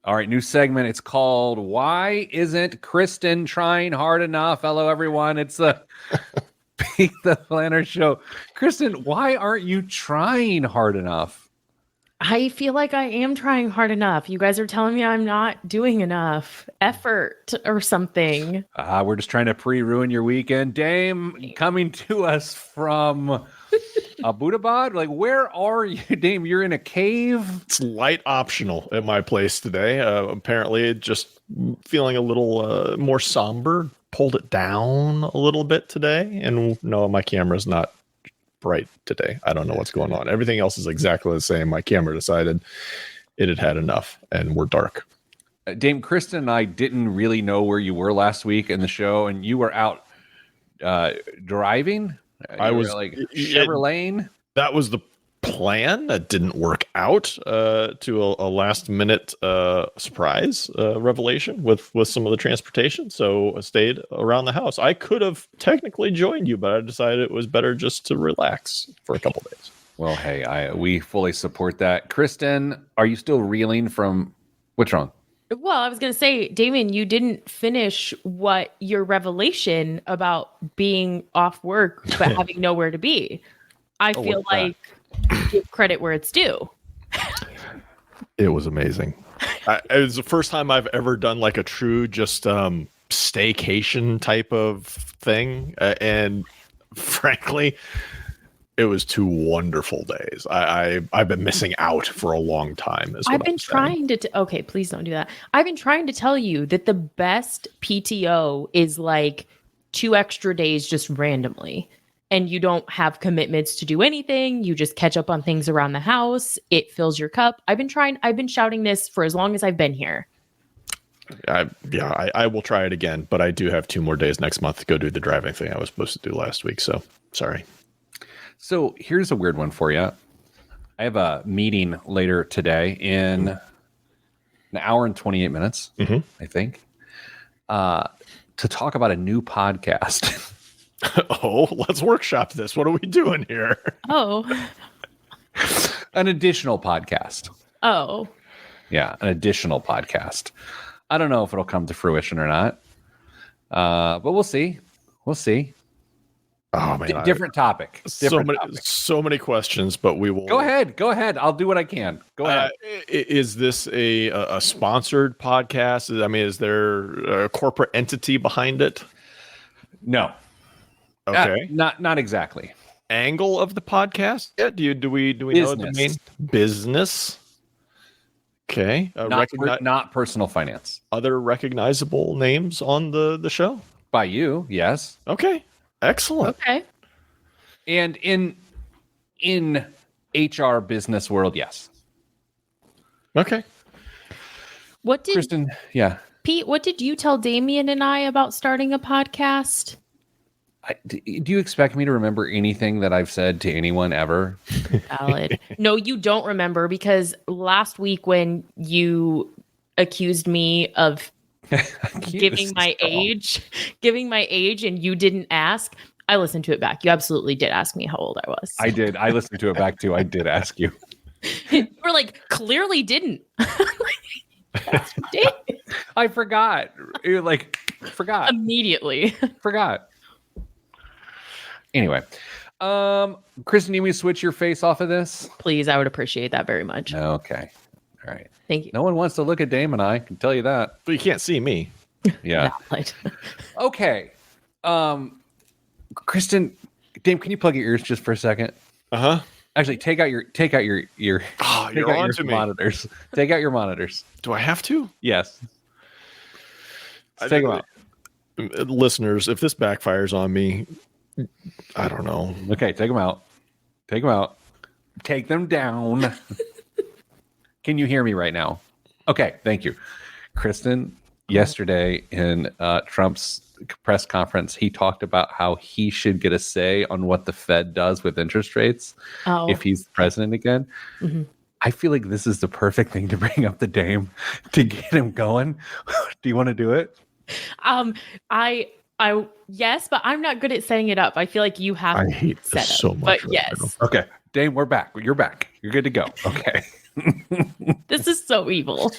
All right, new segment. It's called Why Isn't Kristen Trying Hard Enough? Hello, everyone. It's a Pete the Planner show. Kristen, why aren't you trying hard enough? I feel like I am trying hard enough. You guys are telling me I'm not doing enough effort or something. We're just trying to pre-ruin your weekend. Dame, coming to us from Abbottabad? Like, where are you, Dame? You're in a cave? It's light optional at my place today. Apparently, just feeling a little more somber. Pulled it down a little bit today. And no, my camera's not bright today. I don't know what's going on. Everything else is exactly the same. My camera decided it had had enough, and we're dark. Dame, Kristen and I didn't really know where you were last week in the show, and you were out driving. I was like Chevrolet. That was the plan. That didn't work out to a last minute surprise revelation with some of the transportation. So I stayed around the house. I could have technically joined you, but I decided it was better just to relax for a couple days. Well, hey, we fully support that. Kristen, are you still reeling from what's wrong? Well, I was going to say, Damon, you didn't finish what your revelation about being off work but having nowhere to be. I feel like give credit where it's due. It was amazing. It was the first time I've ever done like a true just staycation type of thing. And frankly, it was 2 wonderful days. I've been missing out for a long time. I've been trying to. Okay, please don't do that. I've been trying to tell you that the best PTO is like 2 extra days just randomly. And you don't have commitments to do anything. You just catch up on things around the house. It fills your cup. I've been shouting this for as long as I've been here. I will try it again, but I do have 2 more days next month to go do the driving thing I was supposed to do last week. So sorry. So here's a weird one for you. I have a meeting later today in an hour and 28 minutes, I think, to talk about a new podcast. Oh, let's workshop this. What are we doing here? Oh. An additional podcast. Oh. Yeah, an additional podcast. I don't know if it'll come to fruition or not. But we'll see. We'll see. Oh, man. Different topic. So many questions, but we will. Go ahead. I'll do what I can. Go ahead. Is this a sponsored podcast? I mean, is there a corporate entity behind it? No. Okay. Not exactly. Angle of the podcast? Yeah. Do we know the main business? Okay. Not personal finance. Other recognizable names on the show? By you, yes. Okay. Excellent. Okay. And in HR business world, yes. Okay. What did Kristen? Yeah. Pete, what did you tell Damien and I about starting a podcast? Do you expect me to remember anything that I've said to anyone ever? Valid. No, you don't remember, because last week when you accused me of giving my age and you didn't ask, I listened to it back. You absolutely did ask me how old I was. I did. I listened to it back too. I did ask you. You were like, clearly didn't. Yes, you did. I forgot. Forgot. Immediately. Forgot. Anyway, Kristen, you want me to switch your face off of this? Please, I would appreciate that very much. Okay. All right. Thank you. No one wants to look at Dame and I can tell you that. But you can't see me. Yeah. Okay. Kristen, Dame, can you plug your ears just for a second? Uh-huh. Actually, take out your Oh, you're on to me. Monitors. Take out your monitors. Do I have to? Yes. Take them out. Listeners, if this backfires on me, I don't know. Okay, take them out. Take them out. Take them down. Can you hear me right now? Okay, thank you. Kristen, yesterday in Trump's press conference, he talked about how he should get a say on what the Fed does with interest rates if he's president again. Mm-hmm. I feel like this is the perfect thing to bring up the Dame to get him going. Do you want to do it? I yes, but I'm not good at setting it up. I feel like you have. I hate this so much. But yes. Okay, Dame, we're back. You're back. You're good to go. Okay. This is so evil.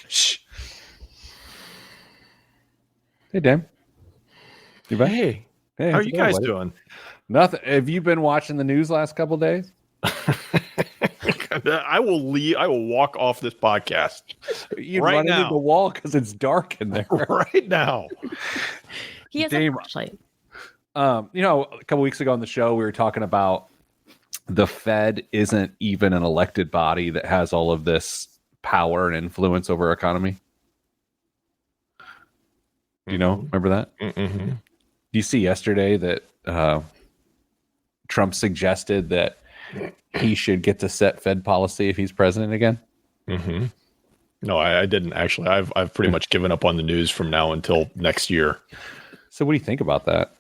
Shh. Hey, Dan. You back? Hey, Hey, how are how's you it going, guys buddy? doing? Nothing. Have you been watching the news last couple days? I will leave. I will walk off this podcast You'd right run into the now. wall because it's dark in there. Right now. He has Dame, a flashlight. a couple weeks ago on the show, we were talking about the Fed isn't even an elected body that has all of this power and influence over our economy. Do you know? Remember that? Mm-hmm. Do you see yesterday that Trump suggested that he should get to set Fed policy if he's president again? Mm-hmm. No, I didn't actually. I've pretty much given up on the news from now until next year. So what do you think about that?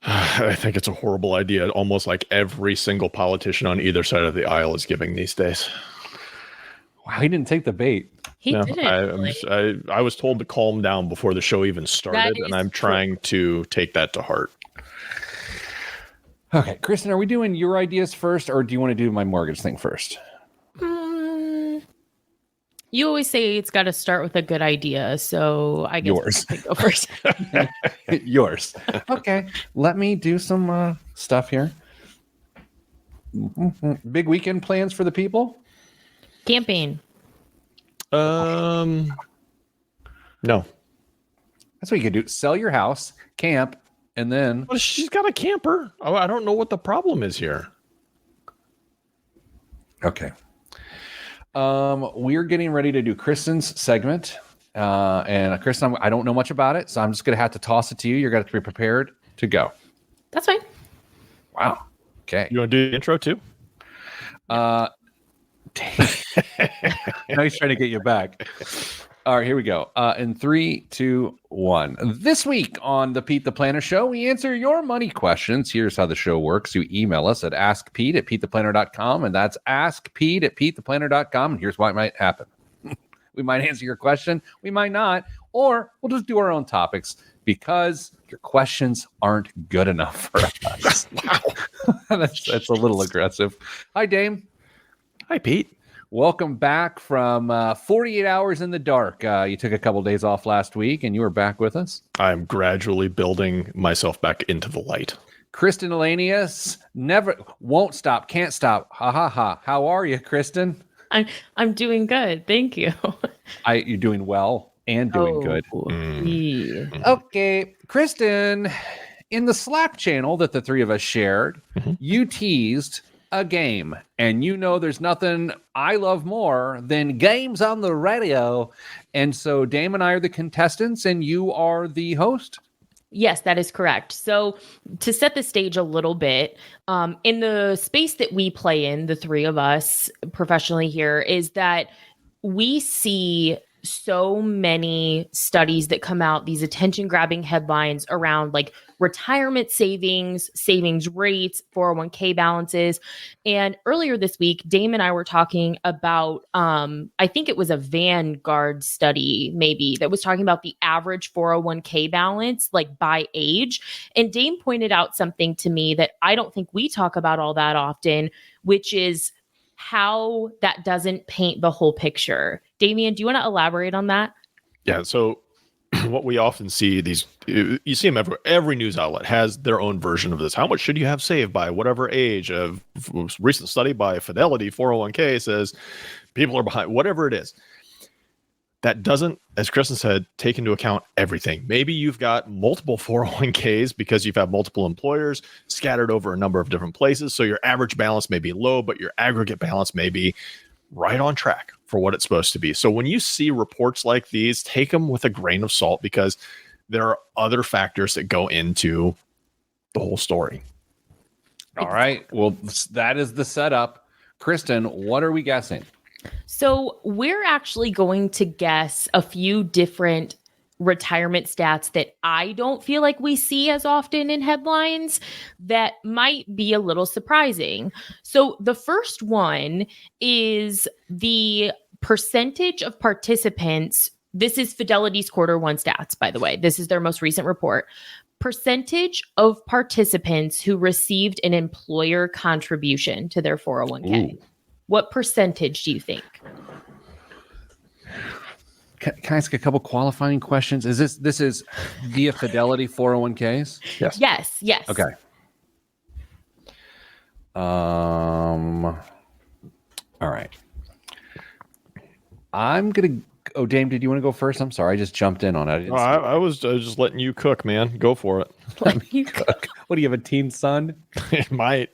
I think it's a horrible idea. Almost like every single politician on either side of the aisle is giving these days. Wow, he didn't take the bait. He No, didn't. I was told to calm down before the show even started, and I'm trying to take that to heart. Okay, Kristen, are we doing your ideas first, or do you want to do my mortgage thing first? You always say it's got to start with a good idea, so I guess Yours. I go first. Yours. Okay, let me do some stuff here. Big weekend plans for the people? Camping. No. That's what you could do. Sell your house, camp, and then... Well, she's got a camper. I don't know what the problem is here. Okay. We're getting ready to do Kristen's segment. And Kristen, I don't know much about it, so I'm just going to have to toss it to you. You're going to have to be prepared to go. That's fine. Wow. Okay. You want to do the intro too? Now he's trying to get you back. All right, here we go. In 3, 2, 1. This week on the Pete the Planner Show, we answer your money questions. Here's how the show works. You email us at askpete@petetheplanner.com, and that's askpete@petetheplanner.com. And here's what might happen. We might answer your question. We might not. Or we'll just do our own topics because your questions aren't good enough for us. Wow. That's a little aggressive. Hi, Dame. Hi, Pete. Welcome back from 48 hours in the dark. You took a couple days off last week, and you were back with us. I'm gradually building myself back into the light. Kristen Elanius won't stop, can't stop. Ha ha ha. How are you, Kristen? I'm doing good. Thank you. You're doing well and doing good. Yeah. Okay, Kristen, in the Slack channel that the three of us shared, you teased a game, and there's nothing I love more than games on the radio. And so Dame and I are the contestants, and you are the host. Yes, that is correct. So to set the stage a little bit, in the space that we play in, the three of us professionally here, is that we see so many studies that come out, these attention-grabbing headlines around like retirement savings rates, 401k balances. And earlier this week, Dame and I were talking about, I think it was a Vanguard study maybe that was talking about the average 401k balance, like by age. And Dame pointed out something to me that I don't think we talk about all that often, which is how that doesn't paint the whole picture. Damien, do you want to elaborate on that? Yeah. So what we often see, you see them everywhere. Every news outlet has their own version of this. How much should you have saved by whatever age? A recent study by Fidelity 401k says people are behind, whatever it is. That doesn't, as Kristen said, take into account everything. Maybe you've got multiple 401ks because you've had multiple employers scattered over a number of different places. So your average balance may be low, but your aggregate balance may be right on track for what it's supposed to be. So when you see reports like these, take them with a grain of salt because there are other factors that go into the whole story. All right. Well, that is the setup. Kristen, what are we guessing? So we're actually going to guess a few different retirement stats that I don't feel like we see as often in headlines that might be a little surprising. So the first one is the percentage of participants. This is Fidelity's Q1 stats, by the way. This is their most recent report. Percentage of participants who received an employer contribution to their 401k. Ooh. What percentage do you think? can I ask a couple qualifying questions? This is via Fidelity 401ks? Yes. Yes. Okay. All right. I'm gonna. Oh, Dame, did you want to go first? I'm sorry, I just jumped in on it. I didn't No, see I was just letting you cook, man. Go for it. Let you cook. What do you have, a teen son? It might.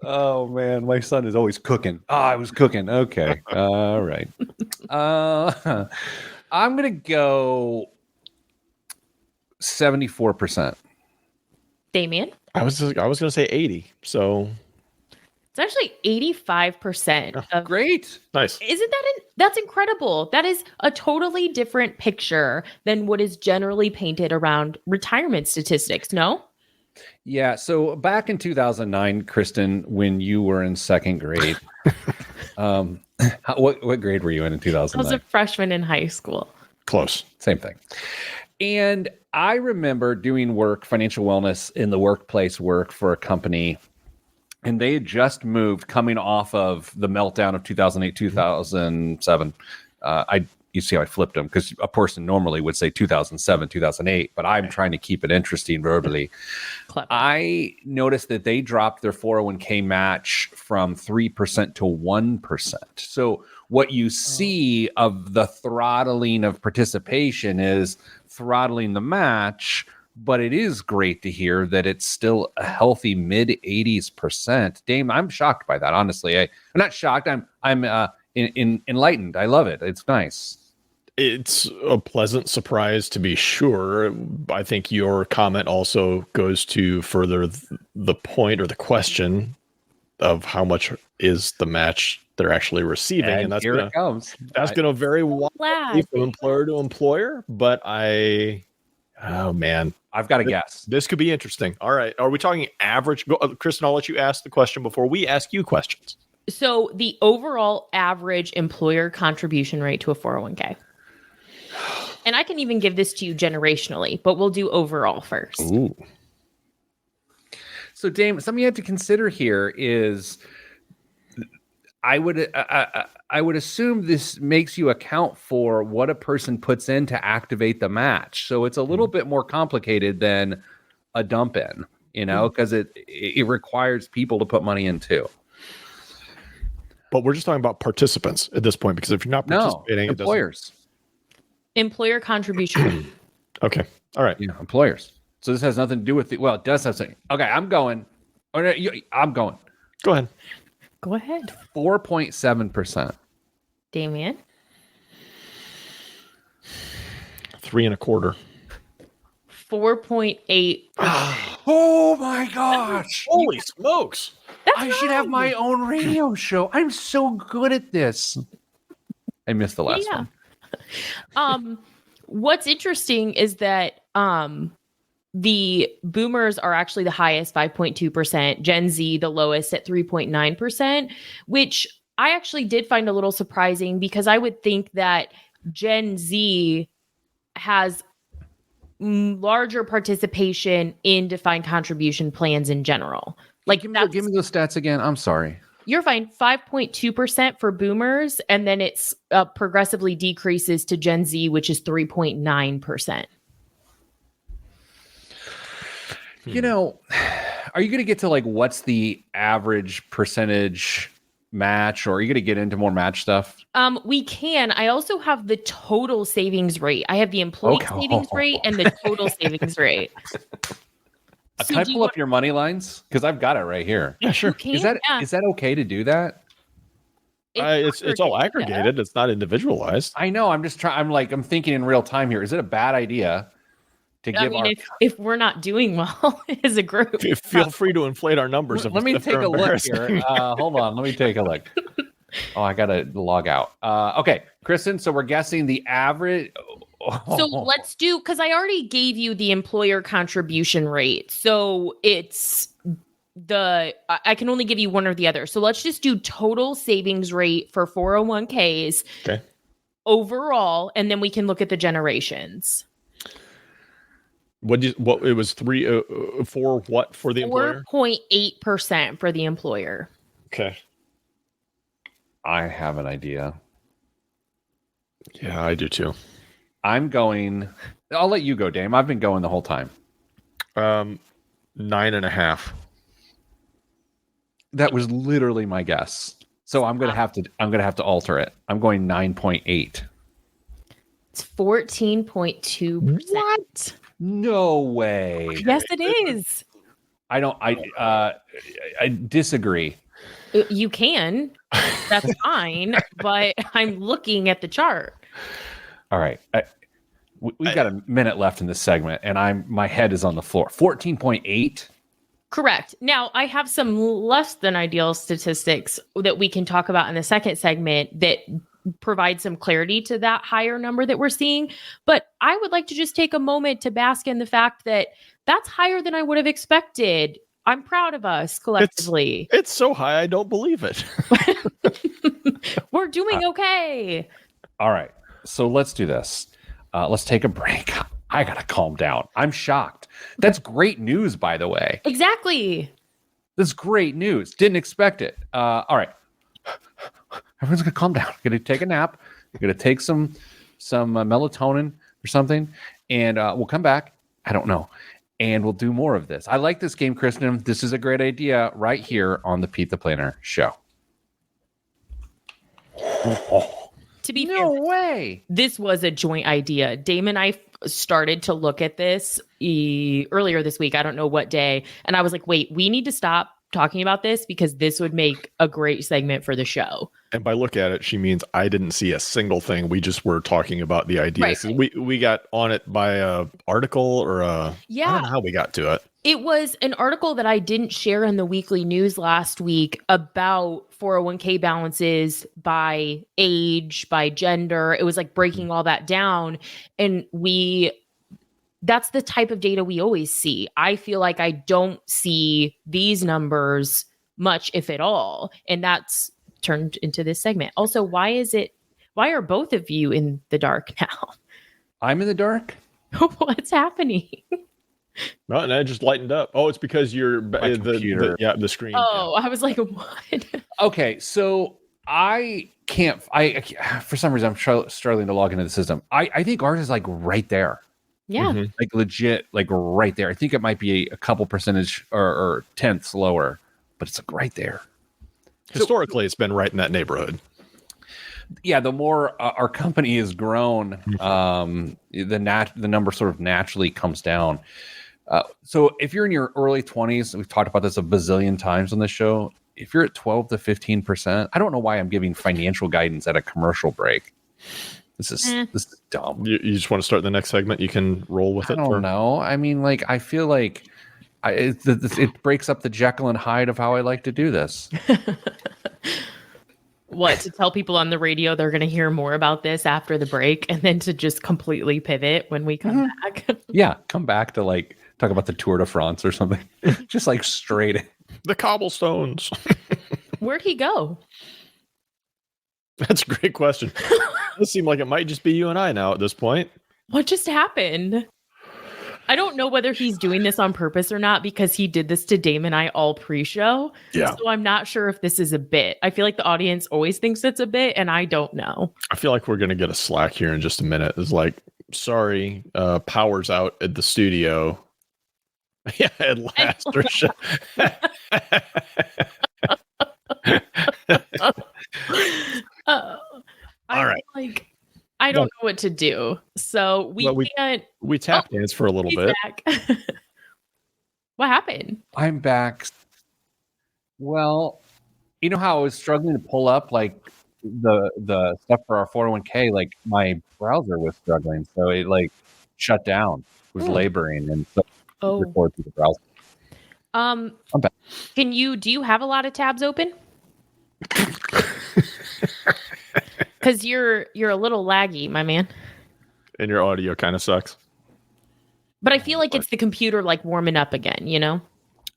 Oh man, my son is always cooking. I was cooking. Okay. All right. I'm gonna go 74%. Damien. I was gonna say 80. So It's actually 85% of great. Nice. Isn't that that's incredible? That is a totally different picture than what is generally painted around retirement statistics, no? Yeah. So back in 2009, Kristen, when you were in second grade, what grade were you in I was 2009? a freshman in high school. Close. Same thing. And I remember doing financial wellness in the workplace work for a company, and they had just moved coming off of the meltdown of 2008, 2007. You see how I flipped them, because a person normally would say 2007, 2008, but I'm trying to keep it interesting verbally. Clever. I noticed that they dropped their 401k match from 3% to 1%. So what you see of the throttling of participation is throttling the match, but it is great to hear that it's still a healthy mid 80s%. Dame, I'm shocked by that, honestly. I'm not shocked. I'm enlightened. I love it. It's nice. It's a pleasant surprise, to be sure. I think your comment also goes to further the point or the question of how much is the match they're actually receiving, and that's here it comes. That's going to vary wildly from employer to employer. But oh man, I've got to guess. This could be interesting. All right, are we talking average? Kristen, I'll let you ask the question before we ask you questions. So the overall average employer contribution rate to a 401k. And I can even give this to you generationally, but we'll do overall first. Ooh. So, Dame, something you have to consider here is I would assume this makes you account for what a person puts in to activate the match. So it's a little bit more complicated than a dump in, because it requires people to put money in too. But we're just talking about participants at this point, because if you're not participating, employers. Employer contribution. Okay. All right. Yeah, employers. So this has nothing to do with it does have something. Okay, I'm going. I'm going. Go ahead. Go ahead. 4.7%. Damien. 3.25. 4.8. Oh my gosh. Holy smokes. I should have my own radio show. I'm so good at this. I missed the last one. What's interesting is that the boomers are actually the highest, 5.2%, Gen Z the lowest at 3.9%, which I actually did find a little surprising, because I would think that Gen Z has larger participation in defined contribution plans in general. Like, give me those stats again. I'm sorry. You're fine. 5.2% for boomers, and then it's progressively decreases to Gen Z, which is 3.9%. Are you going to get to what's the average percentage match, or are you going to get into more match stuff? We can. I also have the total savings rate. I have the employee savings rate and the total savings rate. Can I pull up your money lines? Because I've got it right here. Yeah, sure. Is that okay to do that? It's all aggregated. It's not individualized. I know. I'm just trying. I'm thinking in real time here. Is it a bad idea to give? If we're not doing well as a group, feel free to inflate our numbers. Let me take a look here. Hold on. Let me take a look. Oh, I gotta log out. Okay, Kristen. So we're guessing the average. So let's do, because I gave you the employer contribution rate. So it's I can only give you one or the other. So let's just do total savings rate for 401ks. Okay. Overall, and then we can look at the generations. What it was 4 what for the employer? 4.8% for the employer. Okay. I have an idea. Yeah, I do too. I'll let you go, Dame. I've been going the whole time. 9.5. That was literally my guess. So I'm gonna have to alter it. I'm going 9.8. It's 14.2%. No way. Yes, it is. I disagree. You can. That's fine. But I'm looking at the chart. All right. We've got a minute left in this segment, and my head is on the floor. 14.8. Correct. Now, I have some less than ideal statistics that we can talk about in the second segment that provide some clarity to that higher number that we're seeing. But I would like to just take a moment to bask in the fact that that's higher than I would have expected. I'm proud of us collectively. It's so high, I don't believe it. We're doing okay. All right. So let's do this. Let's take a break. I got to calm down. I'm shocked. That's great news, by the way. Exactly. That's great news. Didn't expect it. All right. Everyone's going to calm down. Going to take a nap. Going to take some melatonin or something. And we'll come back. I don't know. And we'll do more of this. I like this game, Kristen. This is a great idea right here on the Pete the Planner show. To be No fair, way. this was a joint idea. Dame and I started to look at this earlier this week. I don't know what day. And I was like, wait, we need to stop talking about this because this would make a great segment for the show. And by look at it, she means I didn't see a single thing. We just were talking about the idea. Right. So we got on it by a article or I don't know how we got to it. It was an article that I didn't share in the weekly news last week about 401k balances by age, by gender. It was like breaking all that down. And that's the type of data we always see. I feel like I don't see these numbers much, if at all. And that's turned into this segment. Also, why are both of you in the dark now? I'm in the dark? What's happening? No, and I just lightened up. Oh, it's because you're computer. the screen. Oh, I was like, what? Okay, so I can't. For some reason I'm struggling to log into the system. I think ours is like right there, Yeah. Mhm. like legit, like right there. I think it might be a couple percentage or tenths lower, but it's like right there. Historically, it's been right in that neighborhood. Yeah, the more our company has grown, the number sort of naturally comes down. So if you're in your early 20s, we've talked about this a bazillion times on this show. If you're at 12 to 15%, I don't know why I'm giving financial guidance at a commercial break. This is dumb. You just want to start the next segment? You can roll with I it. don't know. I mean, like, I feel like it breaks up the Jekyll and Hyde of how I like to do this. What, to tell people on the radio they're going to hear more about this after the break and then to just completely pivot when we come back? Yeah, come back to like talk about the Tour de France or something. Just like straight in. The cobblestones. Where'd he go? That's a great question. It seems like it might just be you and I now at this point. What just happened? I don't know whether he's doing this on purpose or not because he did this to Dame and I all pre-show. Yeah. So I'm not sure if this is a bit. I feel like the audience always thinks it's a bit and I don't know. I feel like we're going to get a Slack here in just a minute. It's like, sorry, power's out at the studio. Yeah, at last. All right. Like, I don't know what to do. So we can't. We tap dance for a little bit. Back. What happened? I'm back. Well, you know how I was struggling to pull up like the stuff for our 401k, like my browser was struggling, so it like shut down. It was laboring, and so record through the browser. I'm back. Do you have a lot of tabs open? Because you're a little laggy, my man. And your audio kind of sucks. But I feel like it's the computer like warming up again, you know?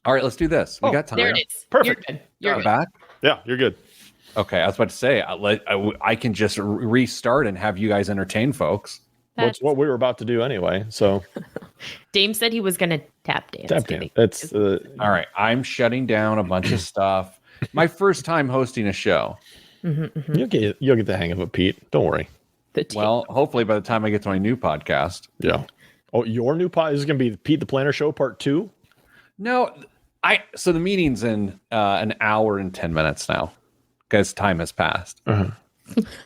All right, let's do this. We got time. There it is. Perfect. You're good. You're good. Back. Yeah, you're good. Okay, I was about to say I can just restart and have you guys entertain folks. That's what we were about to do anyway. So Dame said he was going to tap dance. tap dance. That's all right. I'm shutting down a bunch of stuff. My first time hosting a show. Mm-hmm, mm-hmm. You'll get the hang of it, Pete. Don't worry. Well, hopefully by the time I get to my new podcast. Yeah. Oh, your new pod is going to be the Pete the Planner Show Part 2? No, so the meeting's in an hour and 10 minutes now because time has passed. Uh-huh.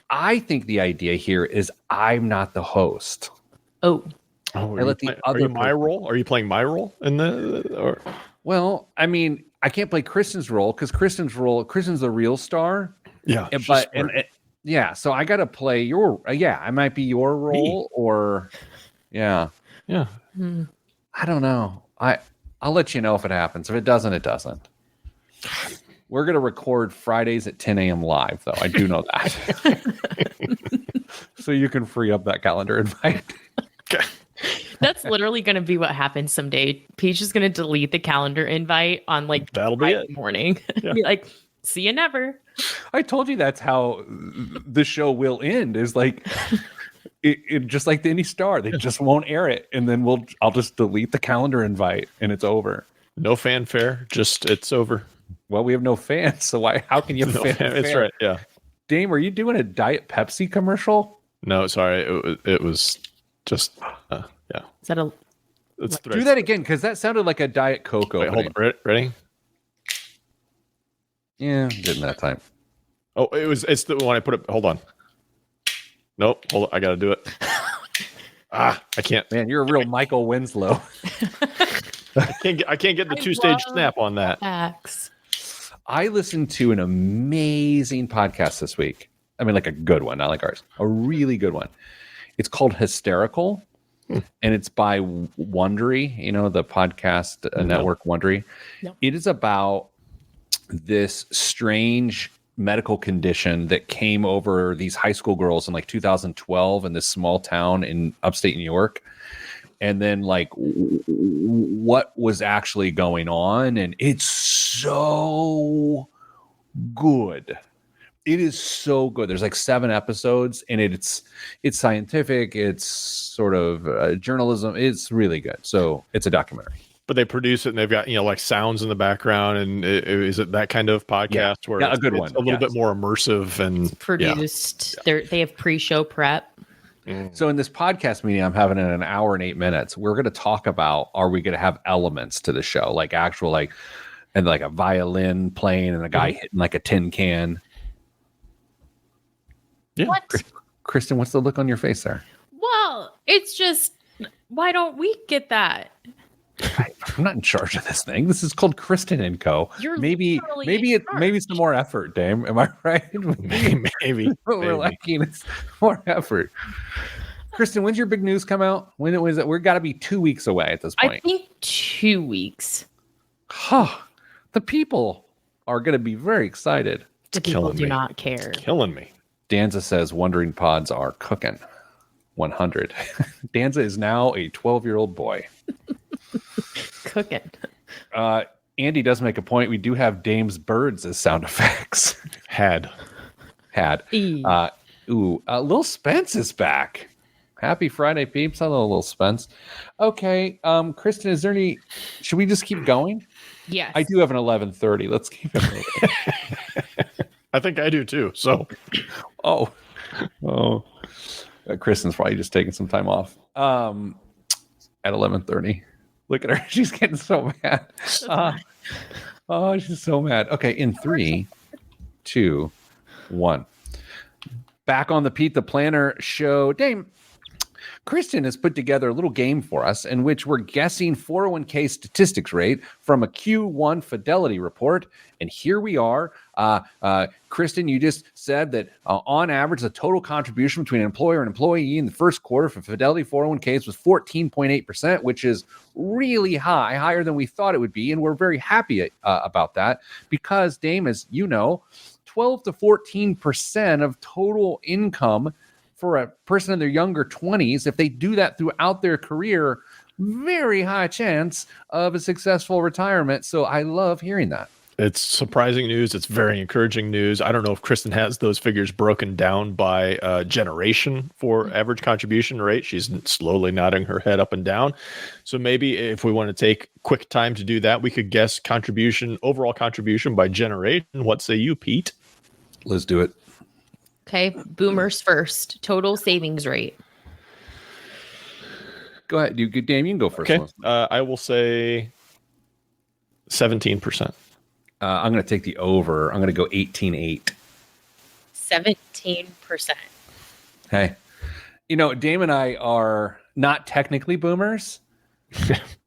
I think the idea here is I'm not the host. Oh, I let the other. Are you my role? Are you playing my role in the? Or? Well, I mean, I can't play Kristen's role because Kristen's the real star. Yeah, but yeah, so I got to play your. I might be your role or. Yeah. Yeah. I don't know. I'll let you know if it happens. If it doesn't, it doesn't. We're going to record Fridays at 10 a.m. live, though. I do know that. So you can free up that calendar invite. Okay. That's literally going to be what happens someday. Peach is going to delete the calendar invite on like that'll be it. Morning. Yeah. Be like, see you never. I told you that's how the show will end. Is like it just like any star, they just won't air it, and then I'll just delete the calendar invite, and it's over. No fanfare, just it's over. Well, we have no fans, so how can you have fanfare? That's right. Yeah. Dame, are you doing a Diet Pepsi commercial? No, sorry. It was just yeah. Is that do that again because that sounded like a Diet Coke opening. Hold on. Ready? Yeah, didn't that time. Oh, it's the one I put it. Hold on. Nope. Hold on. I got to do it. I can't. Man, you're a real Michael Winslow. I can't get the two-stage snap on that. Facts. I listened to an amazing podcast this week. I mean, like a good one, not like ours. A really good one. It's called Hysterical, and it's by Wondery, the podcast network Wondery. No. It is about this strange medical condition that came over these high school girls in like 2012 in this small town in upstate New York. And then like what was actually going on. And it's so good. It is so good. There's like 7 episodes and it's scientific. It's sort of journalism. It's really good. So it's a documentary. But they produce it and they've got, like sounds in the background. And is it that kind of podcast where a good one? A little bit more immersive and produced. Yeah. They have pre-show prep. So in this podcast meeting I'm having in an hour and 8 minutes, we're going to talk about, are we going to have elements to the show? Like actual, and like a violin playing and a guy hitting like a tin can. Yeah. What? Kristen, what's the look on your face there? Well, it's just, why don't we get that? I'm not in charge of this thing. This is called Kristen and Co. Maybe some more effort, Dame. Am I right? Maybe. What we're lacking is more effort. Kristen, when's your big news come out? When it was? We're got to be 2 weeks away at this point. I think 2 weeks. The people are going to be very excited. The people do not care. It's killing me. Danza says Wondering Pods are cooking. 100. Danza is now a 12-year-old boy. Cooking. Andy does make a point. We do have Dame's birds as sound effects. Had. Lil Spence is back. Happy Friday, peeps. Hello, Lil Spence. Okay, Kristen, is there any? Should we just keep going? Yes. I do have an 11:30. Let's keep it moving. I think I do too. So, Kristen's probably just taking some time off. At 11:30. Look at her. She's getting so mad. She's so mad. Okay, in 3, 2, 1. Back on the Pete the Planner show. Dame, Kristen has put together a little game for us in which we're guessing 401k statistics rate from a Q1 Fidelity report. And here we are. Kristen, you just said that on average, the total contribution between an employer and employee in the first quarter for Fidelity 401ks was 14.8%, which is really high, higher than we thought it would be. And we're very happy about that because, Dame, as you know, 12 to 14% of total income for a person in their younger 20s, if they do that throughout their career, very high chance of a successful retirement. So I love hearing that. It's surprising news. It's very encouraging news. I don't know if Kristen has those figures broken down by generation for average contribution rate. She's slowly nodding her head up and down. So maybe if we want to take quick time to do that, we could guess overall contribution by generation. What say you, Pete? Let's do it. Okay, boomers first. Total savings rate. Go ahead. Dame, you can go first. Okay. I will say 17%. I'm going to take the over. I'm going to go 18.8. 17%. Hey, Dame and I are not technically boomers,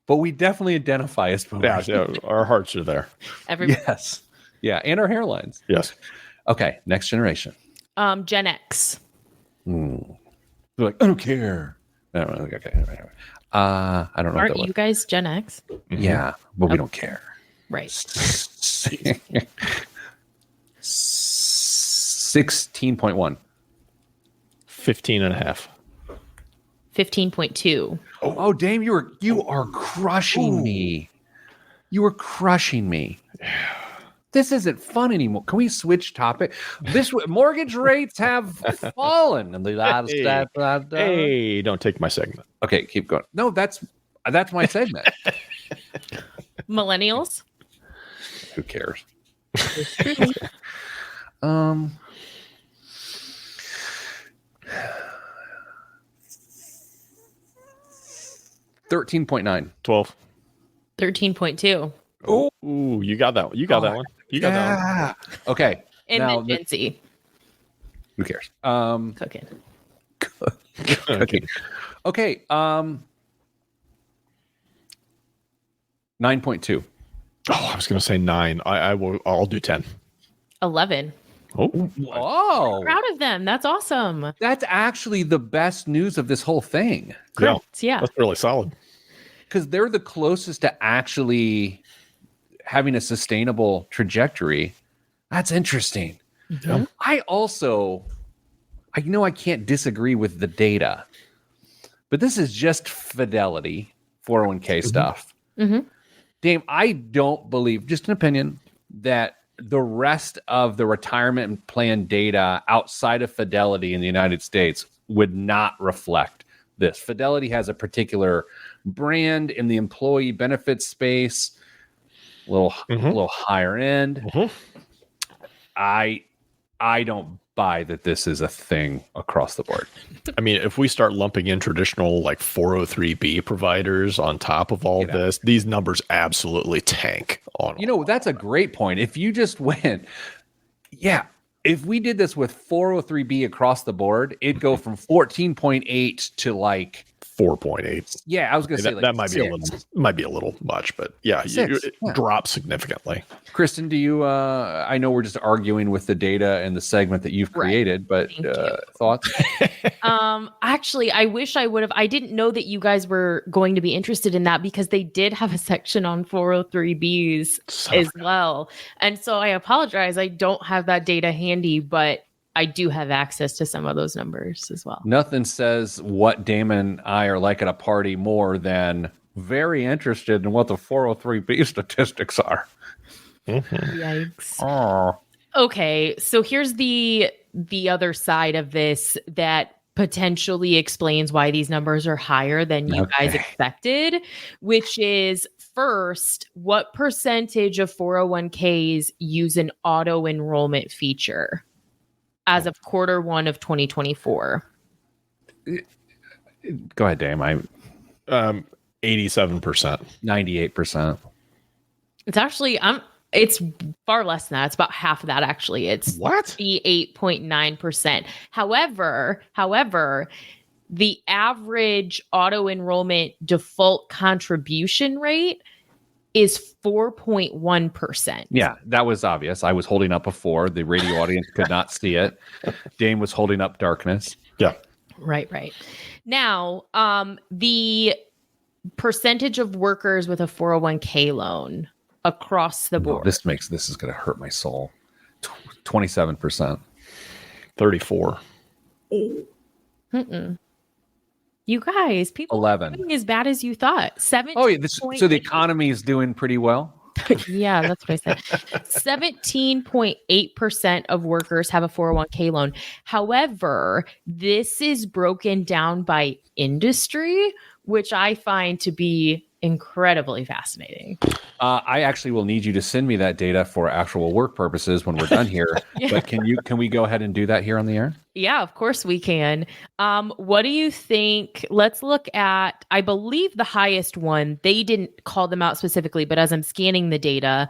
but we definitely identify as boomers. Yeah, our hearts are there. Everybody. Yes. Yeah, and our hairlines. Yes. Okay, next generation. Gen X. They're like, I don't care. I don't know. Okay. I don't know. Aren't you guys Gen X? Mm-hmm. Yeah, but we don't care. Right. 16.1. 15.5. 15.2. Oh, Dame, you are crushing me. You are crushing me. This isn't fun anymore. Can we switch topic? Mortgage rates have fallen in the last. Hey, don't take my segment. Okay, keep going. No, that's my segment. Millennials. Who cares? 13.9. 12. 13.2. Oh, ooh, you got that one. You got that one. You got that one. Okay. And now then Gen Z. who cares? Cooking. Cooking. Okay. 9.2. Oh, I was gonna say 9. I'll do 10. 11. Oh, Whoa. Proud of them. That's awesome. That's actually the best news of this whole thing. Correct. Yeah. That's really solid. Because they're the closest to actually having a sustainable trajectory. That's interesting. Mhm. I can't disagree with the data, but this is just Fidelity 401k stuff. Mhm. Dame, I don't believe, just an opinion, that the rest of the retirement plan data outside of Fidelity in the United States would not reflect this. Fidelity has a particular brand in the employee benefits space, a little higher end. I don't buy that this is a thing across the board. I mean, if we start lumping in traditional like 403b providers on top of all this, these numbers absolutely tank on. That's a great point. If you just went, if we did this with 403b across the board, it'd go from 14.8 to like 4.8. Yeah, I was going to say that might be a little much, but it drops significantly. Kristen, do you? I know we're just arguing with the data and the segment that you've created, but thoughts? Actually, I wish I would have. I didn't know that you guys were going to be interested in that because they did have a section on 403bs as well, and so I apologize. I don't have that data handy, but I do have access to some of those numbers as well. Nothing says what Damon and I are like at a party more than very interested in what the 403b statistics are. Yikes. Oh. Okay, so here's the other side of this that potentially explains why these numbers are higher than you guys expected, which is first, what percentage of 401ks use an auto enrollment feature as of Q1 of 2024? Go ahead, Dame. 87%. 98%. It's actually it's far less than that. It's about half of that actually. It's what? 8.9%. However, the average auto enrollment default contribution rate is 4.1%. Yeah, that was obvious. I was holding up before. The radio audience could not see it. Dame was holding up darkness. Yeah. Right. Now, the percentage of workers with a 401k loan across the board. This is going to hurt my soul. 27%. 34. You guys, people 11. are doing as bad as you thought. 7. Oh, yeah. So the economy is doing pretty well. Yeah, that's what I said. 17.8% of workers have a 401k loan. However, this is broken down by industry, which I find to be incredibly fascinating. I actually will need you to send me that data for actual work purposes when we're done here. Yeah. But can we go ahead and do that here on the air? Yeah, of course we can. What do you think? Let's look at, I believe the highest one, they didn't call them out specifically, but as I'm scanning the data,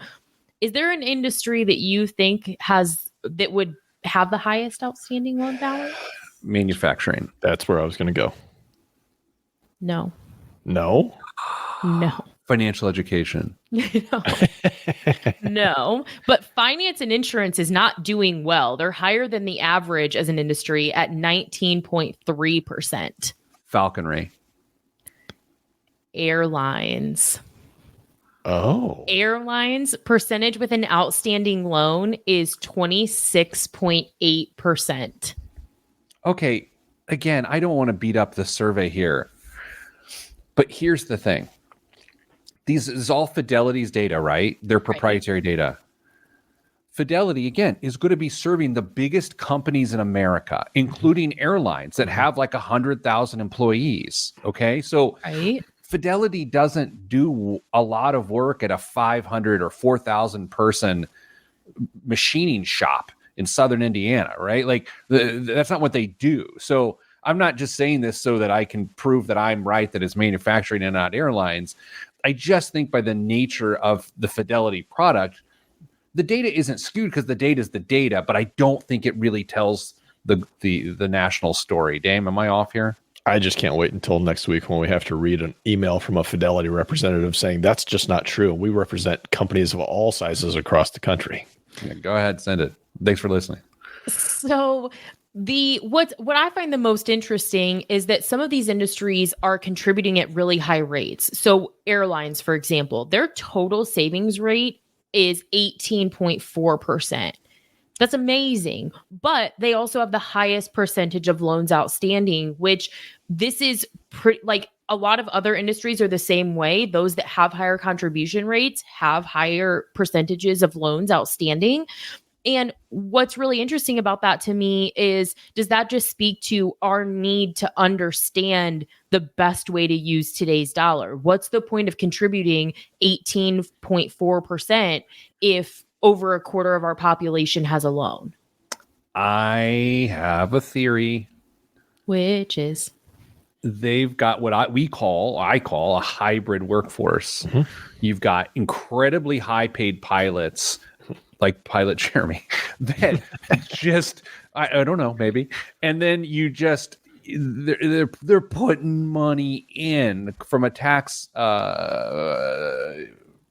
is there an industry that you think that would have the highest outstanding loan balance? Manufacturing. That's where I was going to go. No. No. Financial education. No, but finance and insurance is not doing well. They're higher than the average as an industry at 19.3%. Falconry. Airlines. Oh. Airlines percentage with an outstanding loan is 26.8%. Okay, again, I don't want to beat up the survey here, but here's the thing. This is all Fidelity's data, right? Their proprietary data. Fidelity, again, is going to be serving the biggest companies in America, including airlines that have like 100,000 employees. Okay, so Fidelity doesn't do a lot of work at a 500 or 4,000 person machining shop in Southern Indiana, right? Like that's not what they do. So I'm not just saying this so that I can prove that I'm right, that it's manufacturing and not airlines. I just think by the nature of the Fidelity product, the data isn't skewed because the data is the data, but I don't think it really tells the national story. Dame, am I off here? I just can't wait until next week when we have to read an email from a Fidelity representative saying that's just not true. We represent companies of all sizes across the country. Yeah, go ahead, send it. Thanks for listening. So what I find the most interesting is that some of these industries are contributing at really high rates. So airlines, for example, their total savings rate is 18.4%. That's amazing. But they also have the highest percentage of loans outstanding, which this is like a lot of other industries are the same way. Those that have higher contribution rates have higher percentages of loans outstanding. And what's really interesting about that to me is, does that just speak to our need to understand the best way to use today's dollar? What's the point of contributing 18.4% if over a quarter of our population has a loan? I have a theory. Which is? They've got what I call a hybrid workforce. Mm-hmm. You've got incredibly high paid pilots like Pilot Jeremy that just, I don't know, maybe. And then you just, they're putting money in from a tax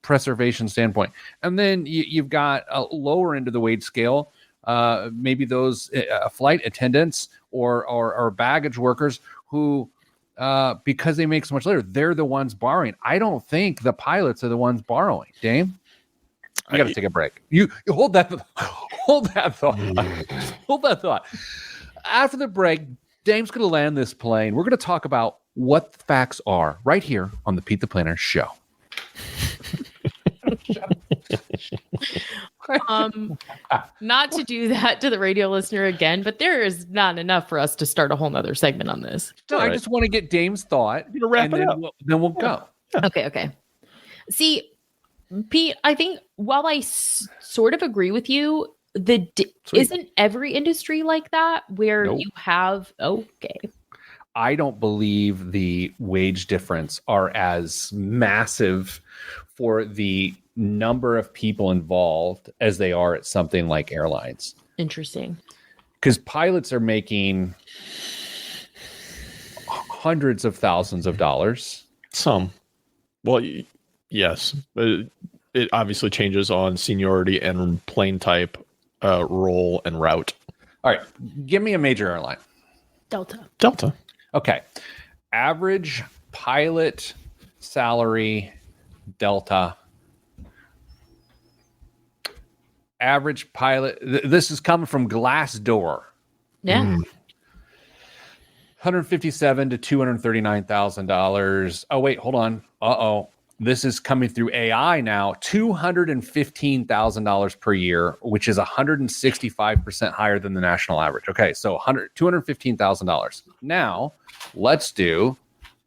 preservation standpoint. And then you've got a lower end of the wage scale, maybe those flight attendants or baggage workers who, because they make so much later, they're the ones borrowing. I don't think the pilots are the ones borrowing. Dame? I got to take a break. You hold that thought. Hold that thought. After the break, Dame's going to land this plane. We're going to talk about what the facts are right here on the Pete the Planner show. Not to do that to the radio listener again, but there is not enough for us to start a whole nother segment on this. No, I just want to get Dame's thought. Wrap it up. Then we'll go. Okay. See, Pete, I think while I sort of agree with you, isn't every industry like that where you have, I don't believe the wage difference are as massive for the number of people involved as they are at something like airlines. Interesting. Because pilots are making hundreds of thousands of dollars. Some. Well, yes. It obviously changes on seniority and plane type, role, and route. All right. Give me a major airline. Delta. Okay. Average pilot salary, Delta. Average pilot. This is coming from Glassdoor. Yeah. $157,000 to $239,000. Oh, wait, hold on. This is coming through AI now. $215,000 per year, which is 165% higher than the national average. Okay, so $215,000. Now, let's do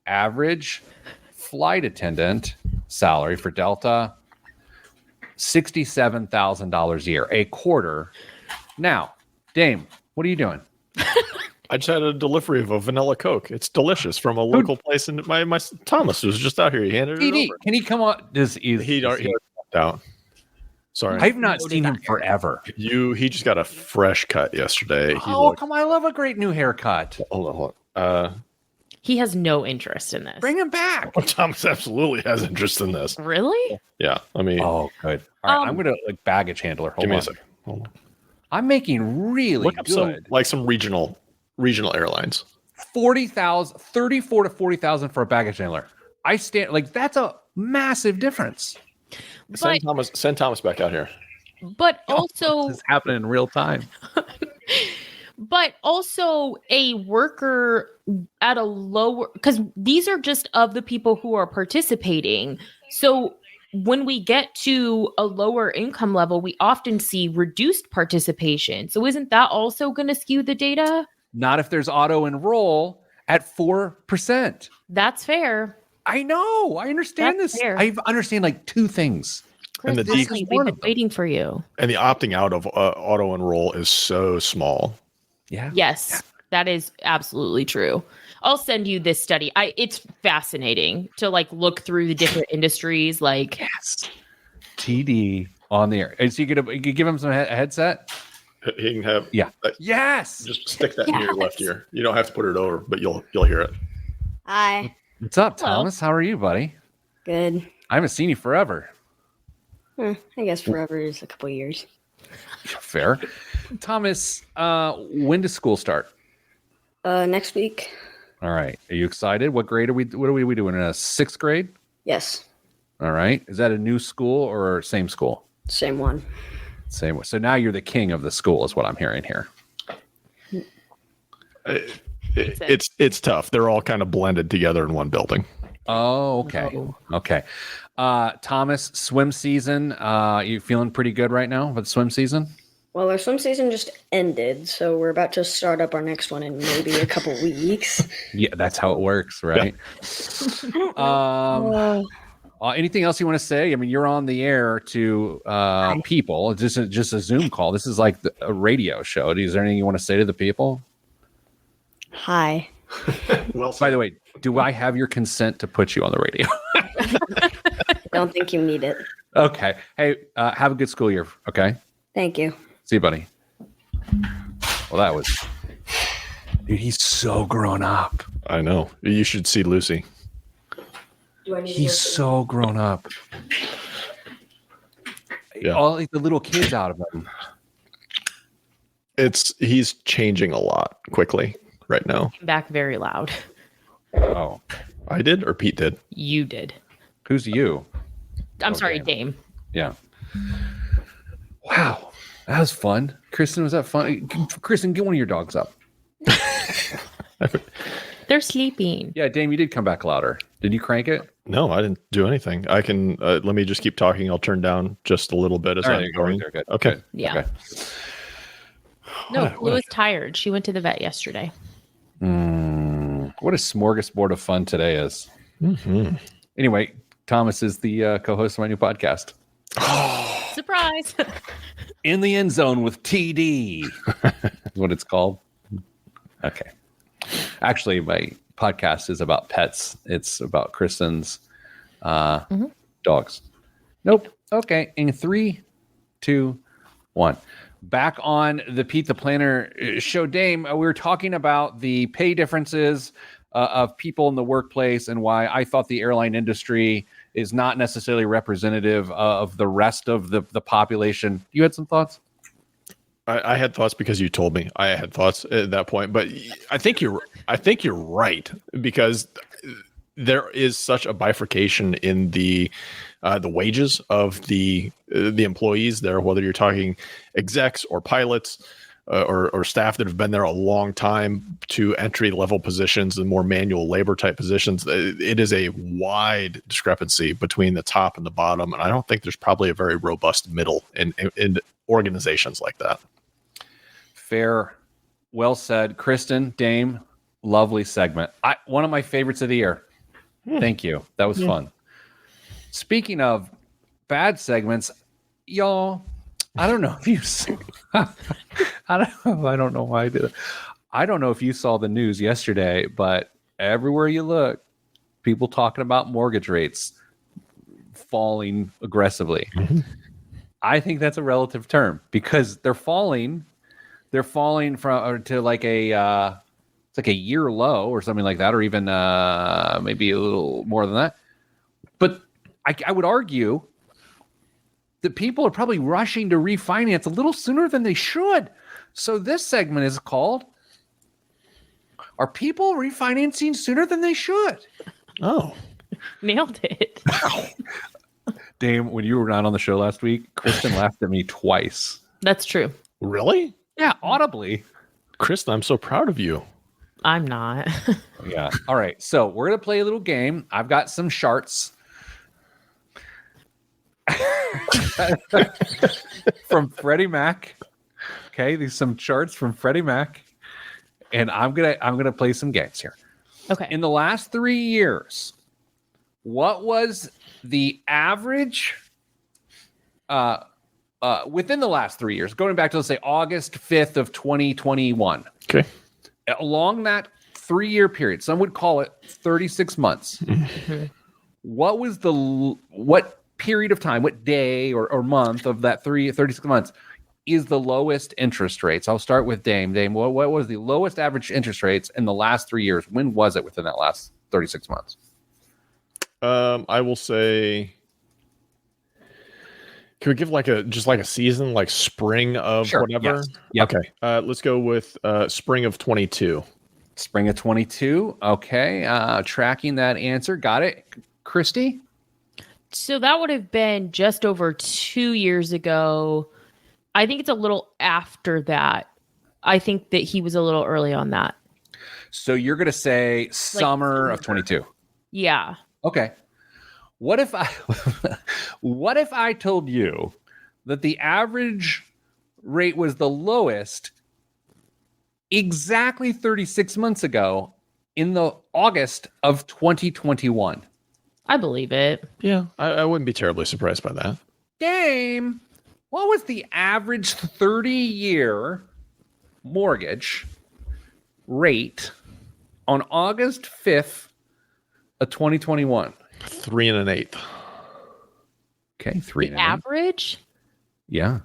average flight attendant salary for Delta, $67,000 a year, a quarter. Now, Dame, what are you doing? I just had a delivery of a vanilla Coke. It's delicious from a local place. And my Thomas was just out here. He handed it over. Can he come on? He already popped out. Sorry. I've not seen him forever. He just got a fresh cut yesterday. Come on. I love a great new haircut. Hold on. He has no interest in this. Bring him back. Thomas absolutely has interest in this. Really? Yeah. I mean, Oh, good. All right, I'm gonna baggage handler. Hold give me on. a second. Hold on. I'm making really Look up good. some regional airlines. 34 to 40,000 for a baggage handler. I stand like that's a massive difference. Send Thomas back out here. But also, This is happening in real time. but also a worker at a lower, because these are just of the people who are participating. So when we get to a lower income level, we often see reduced participation. So isn't that also going to skew the data? Not if there's auto enroll at 4%. That's fair. I know. I understand That's this. fair. I understand like two things. And the Chris, we've one been of them. waiting for you. And the opting out of auto enroll is so small. Yeah. Yes, that is absolutely true. I'll send you this study. It's fascinating to like look through the different industries. Like, Yes. TD on the air. Is he gonna you give him some headset? He can have Yes. just stick that in your left ear. You don't have to put it over, but you'll hear it. Hi. What's up, Hello. Thomas? How are you, buddy? Good. I haven't seen you forever. I guess forever is a couple years. Fair. Thomas, when does school start? Next week. All right. Are you excited? What grade are we doing? In a sixth grade? Yes. All right. Is that a new school or same school? Same one. Same one. So now you're the king of the school is what I'm hearing here. It's tough. They're all kind of blended together in one building. Oh, okay. No. Okay. Thomas, swim season. You feeling pretty good right now with swim season? Well, our swim season just ended, so we're about to start up our next one in maybe a couple weeks. Yeah, that's how it works, right? Anything else you want to say? I mean, you're on the air to people. It's just a Zoom call. This is like a radio show. Is there anything you want to say to the people? Hi. Well, By the way, do I have your consent to put you on the radio? Don't think you need it. Okay. Hey, have a good school year. Okay. Thank you. See you, buddy. Well, that was... Dude, he's so grown up. I know. You should see Lucy. Do I need He's so grown up. Yeah. All like, the little kids out of him. He's changing a lot quickly right now. Back very loud. Oh, I did or Pete did? You did. who's you? I'm sorry, Okay. Dame. Yeah. Wow, that was fun. Kristen, was that fun? Kristen, get one of your dogs up. They're sleeping. Yeah, Dame, you did come back louder. Did you crank it? No, I didn't do anything. I can let me just keep talking. I'll turn down just a little bit as All right, I'm there you go, right going. there. Good. Okay. Good. Yeah. Okay. No, What Blue is tired. She went to the vet yesterday. What a smorgasbord of fun today is. Mhm. Anyway, Thomas is the co-host of my new podcast, Surprise. In the End Zone with TD. Is what it's called. Okay. Actually, my podcast is about pets. It's about Kristen's dogs. Nope. Okay. In 3, 2, 1. Back on the Pete the Planner show, Dame, we were talking about the pay differences of people in the workplace and why I thought the airline industry is not necessarily representative of the rest of the population. You had some thoughts? I had thoughts because you told me. I had thoughts at that point, but I think you're right, because there is such a bifurcation in the wages of the employees there, whether you're talking execs or pilots or staff that have been there a long time to entry level positions and more manual labor type positions. It is a wide discrepancy between the top and the bottom, and I don't think there's probably a very robust middle in organizations like that. Fair. Well said. Kristen, Dame, lovely segment. One of my favorites of the year. Thank you. That was fun. Speaking of bad segments, y'all, I don't know if you I don't know why I did it. I don't know if you saw the news yesterday, but everywhere you look, people talking about mortgage rates falling aggressively. I think that's a relative term because they're falling from to like a it's like a year low or something like that, or even maybe a little more than that. But I would argue that people are probably rushing to refinance a little sooner than they should. So this segment is called, Are People Refinancing Sooner Than They Should? Oh. Nailed it. Dame, when you were not on the show last week, Kristen laughed at me twice. That's true. Really? Yeah, audibly. Kristen, I'm so proud of you. I'm not. Yeah. All right. So we're going to play a little game. I've got some charts from Freddie Mac. Okay. These some charts from Freddie Mac. And I'm gonna play some games here. Okay. In the last 3 years, what was the average within the last 3 years, going back to, let's say, August 5th of 2021. Okay. Along that 3-year period, some would call it 36 months. Mhm. What period of time, what day or month of that 36 months is the lowest interest rates? I'll start with Dame. Dame, what was the lowest average interest rates in the last 3 years? When was it within that last 36 months? I will say, can we give like a season, like spring of whatever? Yes. Yep. Okay. Let's go with spring of 22. Spring of 22. Okay. Tracking that answer. Got it. Christy? So that would have been just over 2 years ago. I think it's a little after that. I think that he was a little early on that. So you're going to say summer of 22. Yeah. Okay. What if I told you that the average rate was the lowest exactly 36 months ago in the August of 2021? I believe it. Yeah, I wouldn't be terribly surprised by that. Dame, what was the average 30-year mortgage rate on August 5th of 2021? 3 1/8. Okay, 3 The average? Yeah.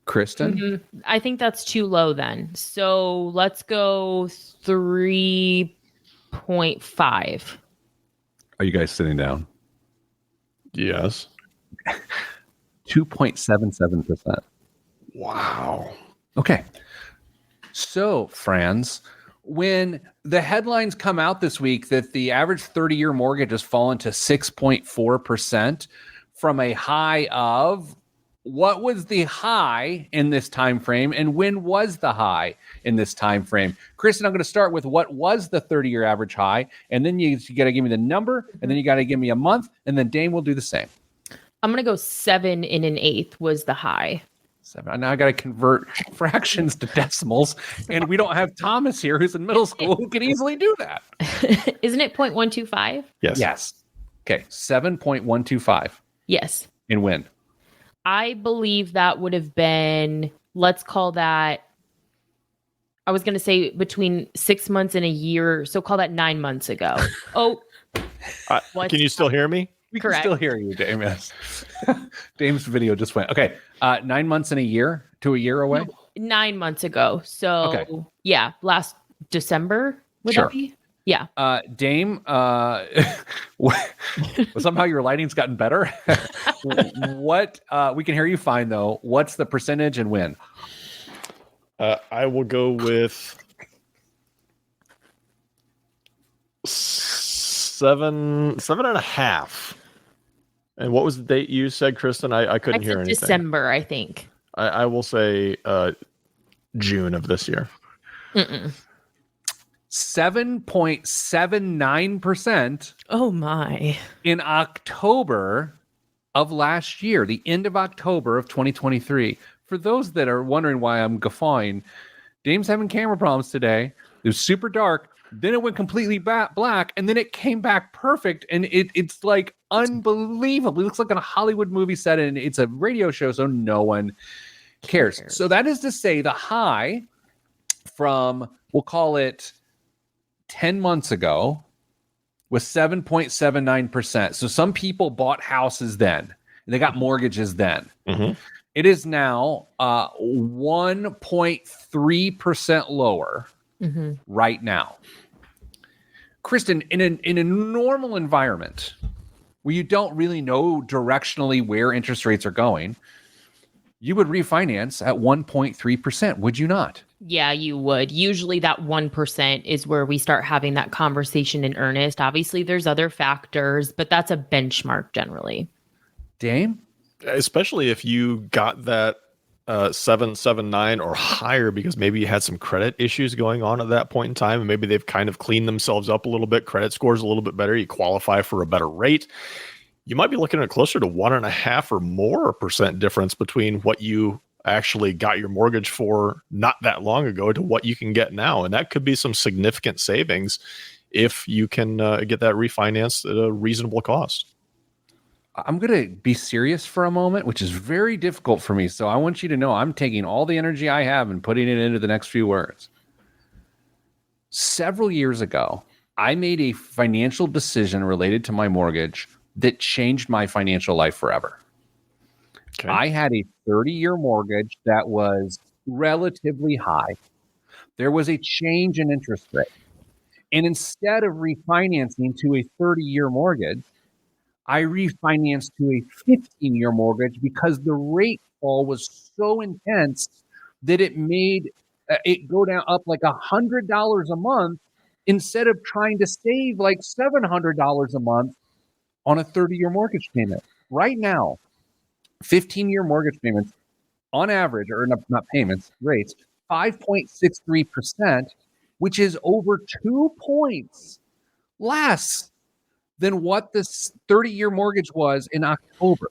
Kristen? Mhm. I think that's too low then. So let's go 3.5. Are you guys sitting down? Yes. 2.77%. Wow. Okay. So, friends, when the headlines come out this week that the average 30-year mortgage has fallen to 6.4% from a high of, what was the high in this time frame, and when was the high in this time frame? Kristen, I'm going to start with what was the 30-year average high, and then you got to give me the number, and then you got to give me a month, and then Dane will do the same. I'm going to go 7 1/8 was the high. 7. Now I got to convert fractions to decimals, and we don't have Thomas here, who's in middle school, who can easily do that. Isn't it 0.125? Yes. Yes. Okay, 7.125. Yes. And when? I believe that would have been, let's call that, I was going to say between 6 months and a year. So call that 9 months ago. Oh, Can you still hear me? We Correct. can still hear you, Dame. Yes. Dame's video just went. Okay, 9 months and a year to a year away? 9 months ago. So Okay. yeah, last December would Sure. that be? Yeah. Dame, somehow your lighting's gotten better. What? We can hear you fine, though. What's the percentage and when? I will go with 7.5. And what was the date you said, Kristen? I couldn't hear anything. December, I think. I will say June of this year. 7.79% Oh my. in October of last year, the end of October of 2023. For those that are wondering why I'm guffawing, Dame's having camera problems today. It was super dark. then it went completely black, and then it came back perfect, and it's like unbelievable. It looks like a Hollywood movie set, and it's a radio show, so no one cares. So that is to say, the high from, we'll call it 10 months ago, was 7.79%. So some people bought houses then, and they got mortgages then. Mm-hmm. It is now 1.3% lower right now. Kristen, in a normal environment where you don't really know directionally where interest rates are going, you would refinance at 1.3%, would you not? Yeah, you would. Usually that 1% is where we start having that conversation in earnest. Obviously, there's other factors, but that's a benchmark generally. Dame? Especially if you got that 779 or higher, because maybe you had some credit issues going on at that point in time, and maybe they've kind of cleaned themselves up a little bit. Credit scores a little bit better. You qualify for a better rate. You might be looking at closer to 1.5% or more difference between what you actually got your mortgage for not that long ago to what you can get now. And that could be some significant savings if you can get that refinanced at a reasonable cost. I'm going to be serious for a moment, which is very difficult for me. So I want you to know I'm taking all the energy I have and putting it into the next few words. Several years ago, I made a financial decision related to my mortgage that changed my financial life forever. Okay. I had a 30-year mortgage that was relatively high. There was a change in interest rate. And instead of refinancing to a 30-year mortgage, I refinanced to a 15-year mortgage because the rate fall was so intense that it made it go down up like $100 a month instead of trying to save like $700 a month on a 30-year mortgage payment. Right now, 15-year mortgage payments on average, or not payments, rates, 5.63%, which is over 2 points less than what this 30-year mortgage was in October.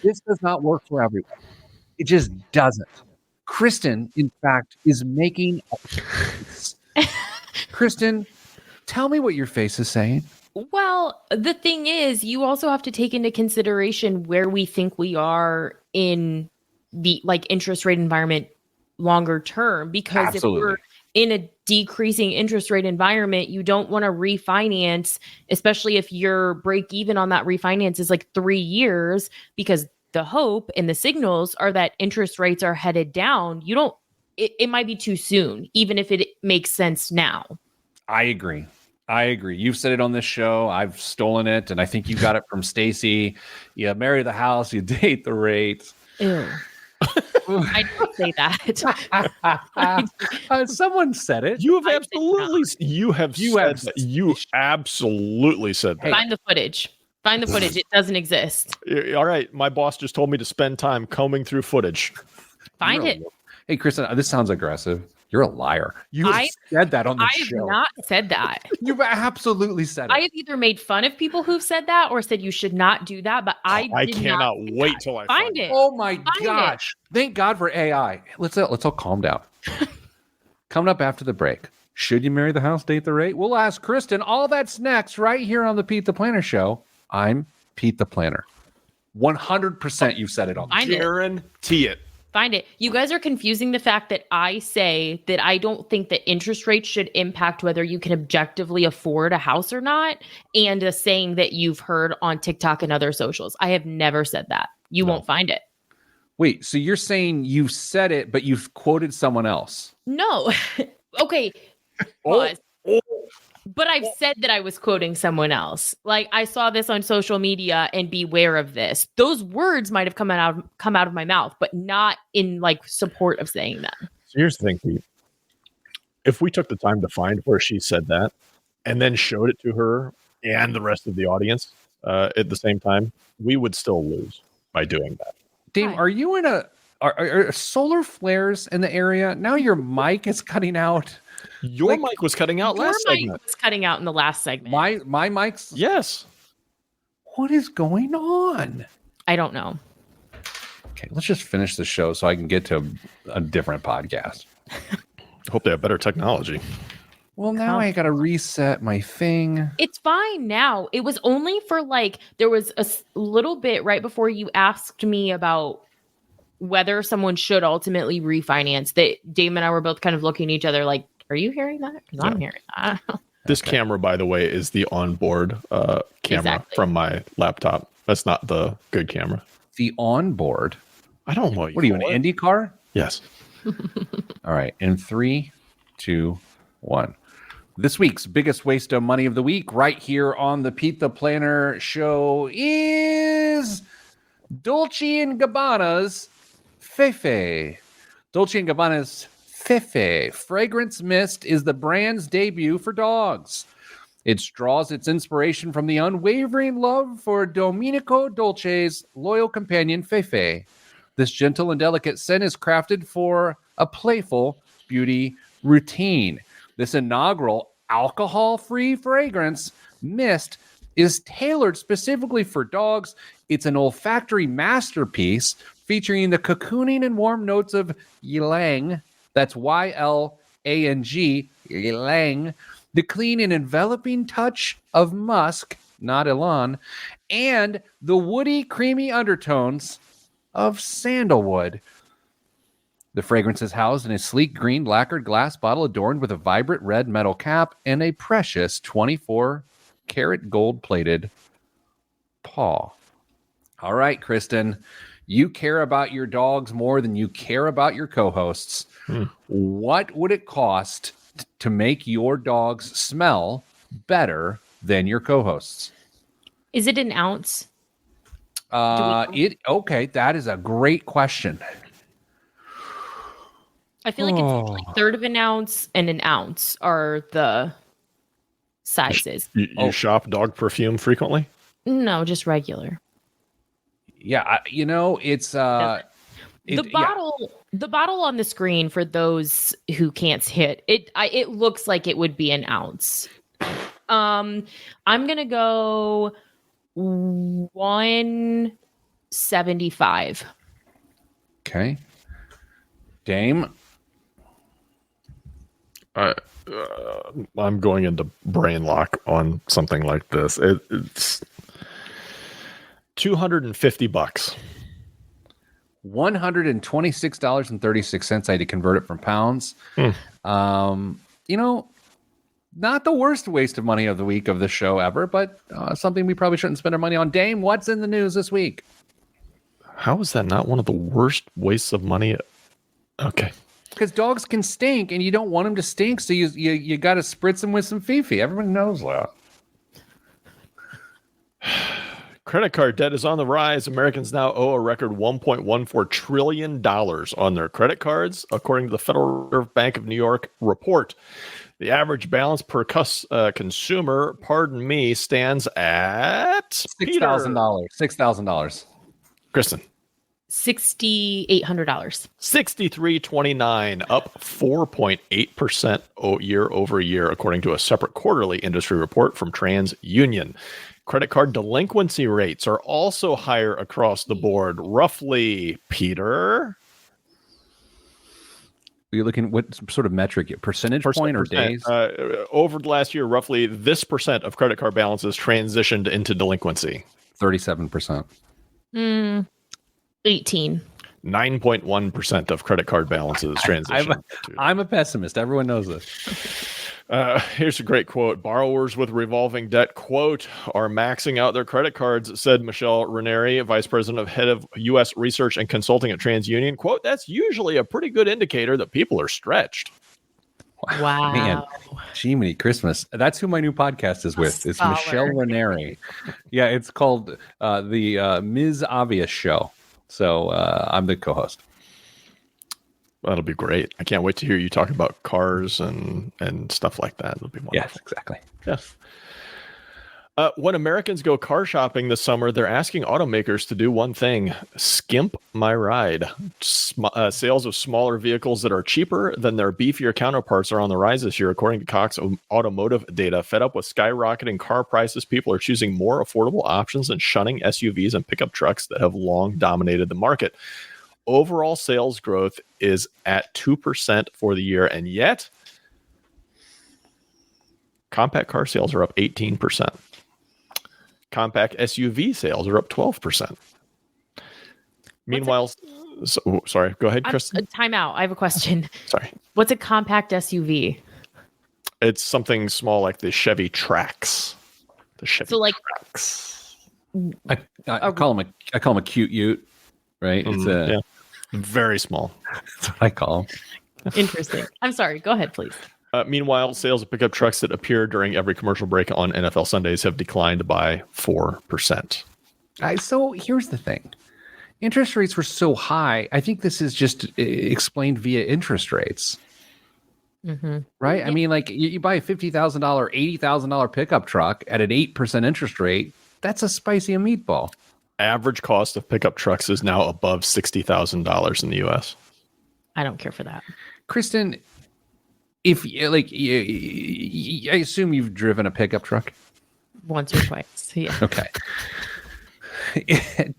This does not work for everyone. It just doesn't. Kristen, in fact, is making a face. Kristen, tell me what your face is saying. Well, the thing is, you also have to take into consideration where we think we are in the interest rate environment longer term, because Absolutely. If we're in a decreasing interest rate environment, you don't want to refinance, especially if your break even on that refinance is like 3 years, because the hope and the signals are that interest rates are headed down. It might be too soon, even if it makes sense now. I agree. You've said it on this show. I've stolen it, and I think you got it from Stacy. You marry the house, you date the rate. Ew. I didn't say that. Someone said it. You have absolutely said that. Find the footage. It doesn't exist. All right. My boss just told me to spend time combing through footage. Find it. Hey, Kristen, this sounds aggressive. You're a liar. You said that on the show. I have not said that. You've absolutely said it. I have either made fun of people who've said that or said you should not do that, but I cannot wait till I find it. Oh my gosh. Thank God for AI. Let's all calm down. Coming up after the break. Should you marry the house, date the rate? We'll ask Kristen. All that's next right here on the Pete the Planner Show. I'm Pete the Planner. 100% you've said it on. Guarantee it. Find it. You guys are confusing the fact that I say that I don't think that interest rates should impact whether you can objectively afford a house or not, and a saying that you've heard on TikTok and other socials. I have never said that. You won't find it. Wait, so you're saying you've said it, but you've quoted someone else? No. Okay. Pause. But I've said that I was quoting someone else. Like, I saw this on social media and beware of this. Those words might have come out of my mouth, but not in support of saying them. So here's the thing, Pete. If we took the time to find where she said that and then showed it to her and the rest of the audience at the same time, we would still lose by doing that. Dave, are you in are solar flares in the area? Now your mic is cutting out. Your mic was cutting out last segment. Your mic was cutting out in the last segment. My mic's? Yes. What is going on? I don't know. Okay, let's just finish the show so I can get to a different podcast. I hope they have better technology. Well, now I got to reset my thing. It's fine now. It was only for like, there was a little bit right before you asked me about whether someone should ultimately refinance that Dave and I were both kind of looking at each other like, are you hearing that? Because I'm hearing that. This camera, by the way, is the onboard camera from my laptop. That's not the good camera. The onboard? I don't know. What are you, an Indy car? Yes. All right. In 3, 2, 1. This week's biggest waste of money of the week right here on the Pete the Planner show is Dolce & Gabbana's Fefe. Dolce & Gabbana's Fefe Fragrance Mist is the brand's debut for dogs. It draws its inspiration from the unwavering love for Domenico Dolce's loyal companion Fefe. This gentle and delicate scent is crafted for a playful beauty routine. This inaugural alcohol-free fragrance mist is tailored specifically for dogs. It's an olfactory masterpiece featuring the cocooning and warm notes of ylang, that's Y-L-A-N-G, ylang, the clean and enveloping touch of musk, not elan, and the woody, creamy undertones of sandalwood. The fragrance is housed in a sleek green lacquered glass bottle adorned with a vibrant red metal cap and a precious 24-karat gold-plated paw. All right, Kristen, you care about your dogs more than you care about your co-hosts. What would it cost to make your dogs smell better than your co-hosts? Is it an ounce? Okay, that is a great question. I feel like it's usually a third of an ounce and an ounce are the sizes. You shop dog perfume frequently? No, just regular. Yeah, it's The bottle on the screen for those who can't see it looks like it would be an ounce. I'm gonna go 175. Okay. Dame? I'm going into brain lock on something like this. It's $250. $126.36. I had to convert it from pounds. Not the worst waste of money of the week of the show ever, but something we probably shouldn't spend our money on. Dame, what's in the news this week? How is that not one of the worst wastes of money? Okay. Because dogs can stink, and you don't want them to stink, so you got to spritz them with some Fifi. Everyone knows that. Credit card debt is on the rise. Americans now owe a record $1.14 trillion on their credit cards, according to the Federal Reserve Bank of New York report. The average balance per consumer, stands at $6,000. $6,000. Kristen. $6,800. $63.29, up 4.8% year over year, according to a separate quarterly industry report from TransUnion. Credit card delinquency rates are also higher across the board. Roughly, Peter. Are you looking what sort of metric? Percentage point or days? Over the last year, roughly this percent of credit card balances transitioned into delinquency. 37%. 18. 9.1% of credit card balances transitioned. I'm a pessimist. Everyone knows this. Here's a great quote. Borrowers with revolving debt, quote, are maxing out their credit cards, said Michelle Ranieri, vice president of head of U.S. research and consulting at TransUnion. Quote, that's usually a pretty good indicator that people are stretched. Wow. Man, Jiminy Christmas. That's who my new podcast is with. It's Michelle Ranieri. Yeah, it's called the Ms. Obvious Show. So I'm the co-host. That'll be great. I can't wait to hear you talk about cars and stuff like that. It'll be wonderful. Yes, exactly. Yes. When Americans go car shopping this summer, they're asking automakers to do one thing: skimp my ride. Sales of smaller vehicles that are cheaper than their beefier counterparts are on the rise this year, according to Cox Automotive data. Fed up with skyrocketing car prices, people are choosing more affordable options and shunning SUVs and pickup trucks that have long dominated the market. Overall sales growth is at 2% for the year, and yet Compact car sales are up 18%. Compact SUV sales are up 12%. Meanwhile, sorry, go ahead, Kristen. Time out. I have a question. Sorry. What's a compact SUV? It's something small like the Chevy Trax. The Chevy So, like, Trax. I call him a cute ute, right? It's Yeah. Very small. that's what I call him. Interesting. I'm sorry. Go ahead, please. Meanwhile, sales of pickup trucks that appear during every commercial break on NFL Sundays have declined by 4%. So here's the thing. Interest rates were so high. I think this is just explained via interest rates. Mm-hmm. Right? Yeah. I mean, like you buy a $50,000, $80,000 pickup truck at an 8% interest rate. That's a spicy meatball. Average cost of pickup trucks is now above $60,000 in the U.S. I don't care for that. Kristen, if I assume you've driven a pickup truck. Once or twice. Yeah. Okay.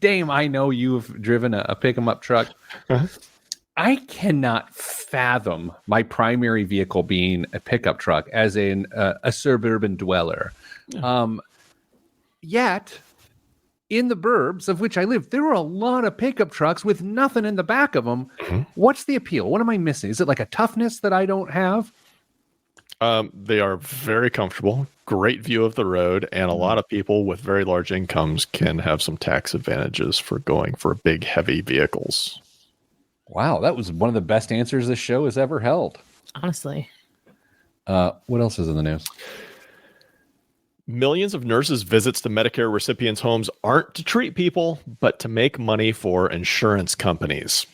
Dame, I know you've driven a pick 'em up truck. Uh-huh. I cannot fathom my primary vehicle being a pickup truck as a suburban dweller. Yet, in the burbs of which I live, there are a lot of pickup trucks with nothing in the back of them. Mm-hmm. What's the appeal? What am I missing? Is it like a toughness that I don't have? They are very comfortable, great view of the road, and a lot of people with very large incomes can have some tax advantages for going for big, heavy vehicles. Wow, that was one of the best answers this show has ever held. Honestly. What else is in the news? Millions of nurses' visits to Medicare recipients' homes aren't to treat people, but to make money for insurance companies.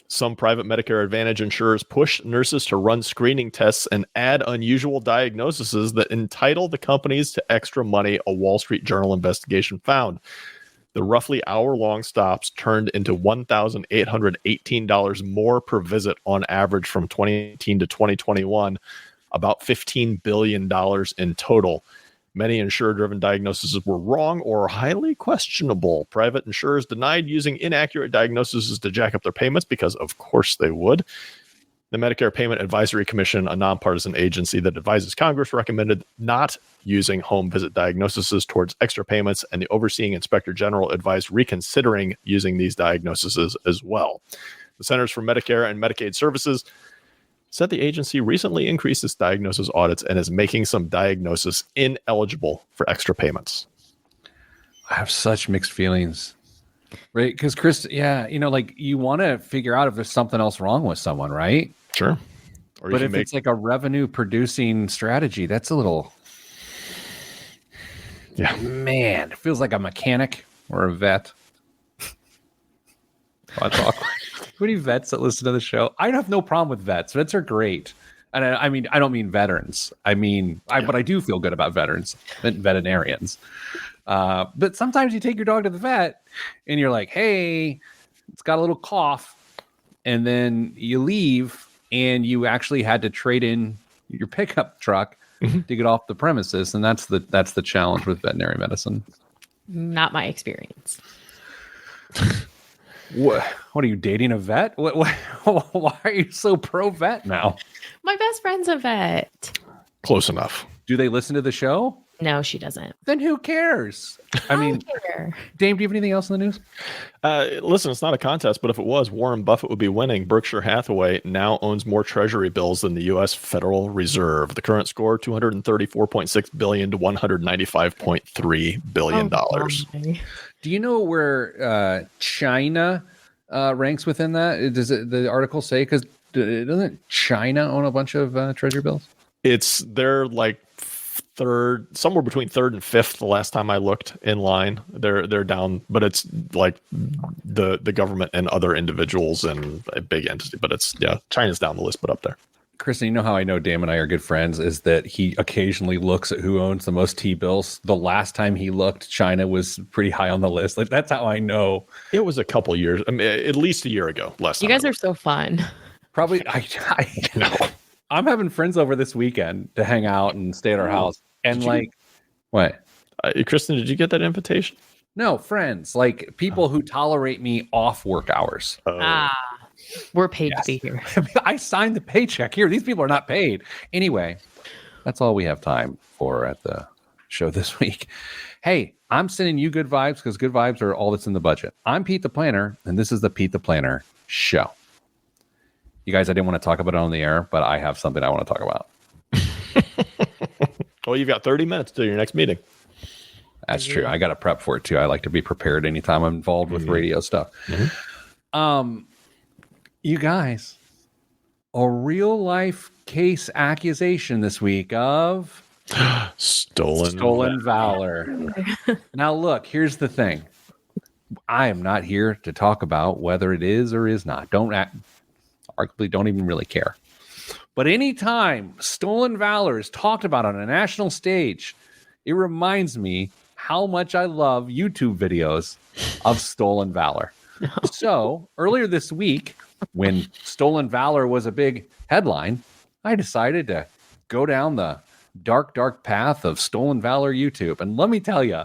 Some private Medicare Advantage insurers push nurses to run screening tests and add unusual diagnoses that entitle the companies to extra money, a Wall Street Journal investigation found. The roughly hour-long stops turned into $1,818 more per visit on average from 2018 to 2021, about $15 billion in total. Many insurer-driven diagnoses were wrong or highly questionable. Private insurers denied using inaccurate diagnoses to jack up their payments because, of course, they would. The Medicare Payment Advisory Commission, a nonpartisan agency that advises Congress, recommended not using home visit diagnoses towards extra payments, and the overseeing Inspector General advised reconsidering using these diagnoses as well. The Centers for Medicare and Medicaid Services said the agency recently increased its diagnosis audits and is making some diagnoses ineligible for extra payments. I have such mixed feelings, right? Because Chris, like you want to figure out if there's something else wrong with someone, right? Sure. Or but if it's like a revenue producing strategy, that's a little, man, it feels like a mechanic or a vet. That's awkward. What do you vets that listen to the show? I have no problem with vets. Vets are great. And I mean, I don't mean veterans. I mean, but I do feel good about veterans and veterinarians. But sometimes you take your dog to the vet and you're like, hey, it's got a little cough. And then you leave and you actually had to trade in your pickup truck to get off the premises. And that's the challenge with veterinary medicine. Not my experience. What are you, dating a vet? Why are you so pro vet now? My best friend's a vet. Close enough. Do they listen to the show? No, she doesn't. Then who cares? I mean, don't care. Dame, do you have anything else in the news? Listen, it's not a contest, but if it was, Warren Buffett would be winning. Berkshire Hathaway now owns more treasury bills than the U.S. Federal Reserve. The current score, $234.6 billion to $195.3 billion. Do you know where China ranks within that? Does the article say? Because doesn't China own a bunch of treasury bills? They're like third, somewhere between third and fifth. The last time I looked in line, they're down, but it's like the government and other individuals and a big entity. But China's down the list, but up there. Kristen, you know how I know Dame and I are good friends is that he occasionally looks at who owns the most T-bills. The last time he looked, China was pretty high on the list. Like that's how I know. It was a couple years, I mean, at least a year ago. You guys are so fun. Probably, I know. I'm having friends over this weekend to hang out and stay at our house. And what? Kristen, did you get that invitation? No, friends, like people who tolerate me off work hours. We're paid to be here. I signed the paycheck here. These people are not paid. Anyway, That's all we have time for at the show this week. Hey, I'm sending you good vibes because good vibes are all that's in the budget. I'm Pete the Planner, and this is the Pete the Planner Show. You guys, I didn't want to talk about it on the air, but I have something I want to talk about. Well, you've got 30 minutes to your next meeting. That's true. I got to prep for it too. I like to be prepared anytime I'm involved with radio stuff. You guys, a real life case accusation this week of Stolen valor. Now, look, here's the thing. I am not here to talk about whether it is or is not. Arguably, don't even really care. But anytime stolen valor is talked about on a national stage, it reminds me how much I love YouTube videos of stolen valor. So earlier this week, when stolen valor was a big headline, I decided to go down the dark path of stolen valor YouTube. And let me tell you,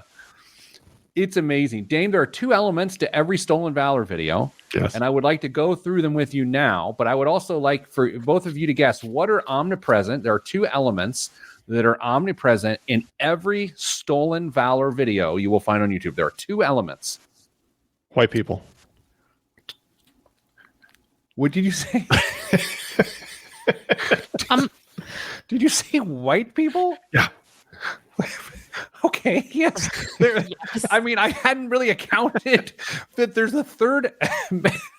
it's amazing. Dame, there are two elements to every stolen valor video. Yes. And I would like to go through them with you now, but I would also like for both of you to guess what are omnipresent. There are two elements that are omnipresent in every stolen valor video you will find on YouTube. There are two elements. White people. What did you say? Did you say white people? Yeah. Okay, yes. Yes. I mean, I hadn't really accounted that there's a third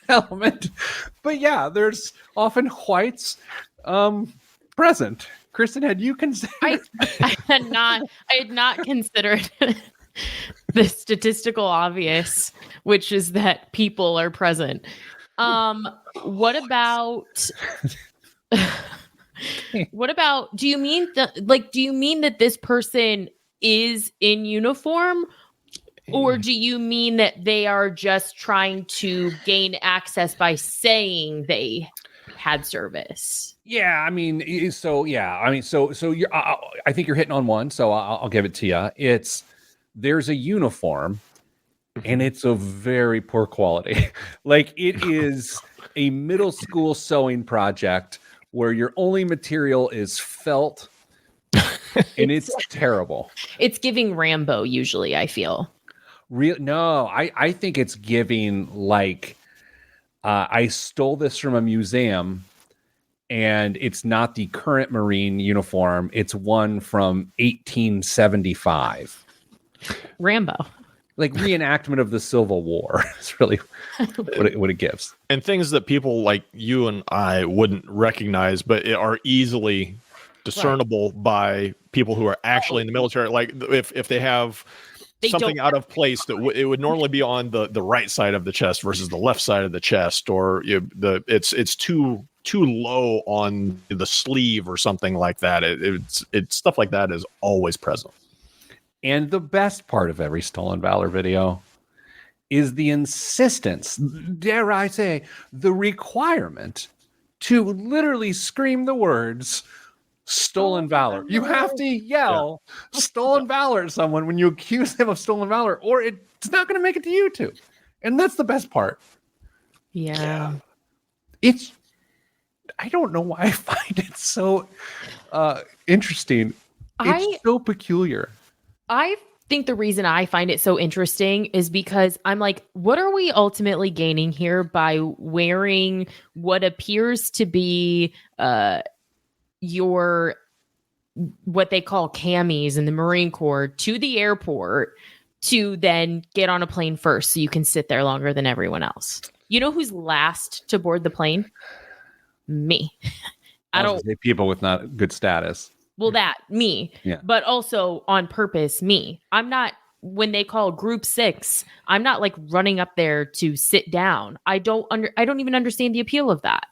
element. But yeah, there's often whites present. Kristen, had you considered? I had not considered the statistical obvious, which is that people are present. What about do you mean that this person is in uniform, or do you mean that they are just trying to gain access by saying they had service? Yeah, I mean, so you're. I think you're hitting on one. So I'll give it to you. There's a uniform, and it's of very poor quality. Like it is a middle school sewing project where your only material is felt, and it's terrible. It's giving Rambo usually, I feel. No, I think it's giving like I stole this from a museum. And it's not the current Marine uniform. It's one from 1875. Rambo. Like reenactment of the Civil War. It's really what it gives. And things that people like you and I wouldn't recognize, but are easily discernible by people who are actually in the military. Like if they have something out of place that it would normally be on the right side of the chest versus the left side of the chest, or it's too low on the sleeve or something like that. It's stuff like that is always present. And the best part of every stolen valor video is the insistence, dare I say, the requirement to literally scream the words stolen valor. You have to yell stolen valor at someone when you accuse them of stolen valor, or it's not going to make it to YouTube. And that's the best part. Yeah. I don't know why I find it so interesting. It's so peculiar. I think the reason I find it so interesting is because I'm like, what are we ultimately gaining here by wearing what appears to be your what they call camis in the Marine Corps to the airport to then get on a plane first so you can sit there longer than everyone else? You know who's last to board the plane? Me. I don't say people with not good status. Well, me. Yeah. But also on purpose, me. I'm not, when they call group 6, I'm not like running up there to sit down. I don't even understand the appeal of that.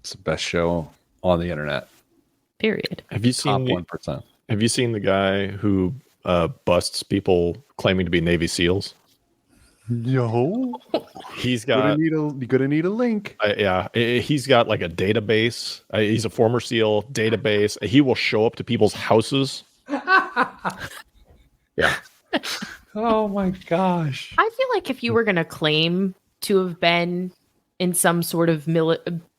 It's the best show on the internet. Period. Have you seen Top 1%? Have you seen the guy who busts people claiming to be Navy SEALs? No. He's got. You're gonna need a link. He's got like a database. He's a former SEAL database. He will show up to people's houses. Yeah. Oh my gosh. I feel like if you were going to claim to have been in some sort of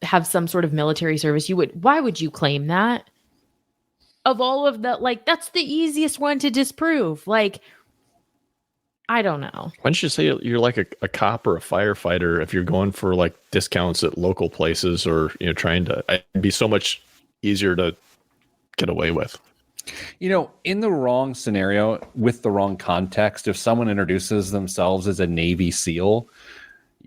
have some sort of military service, why would you claim that? of all of the, like, that's the easiest one to disprove. Like, I don't know. Why don't you say you're like a cop or a firefighter if you're going for like discounts at local places, or trying to? It'd be so much easier to get away with. In the wrong scenario with the wrong context, if someone introduces themselves as a Navy SEAL,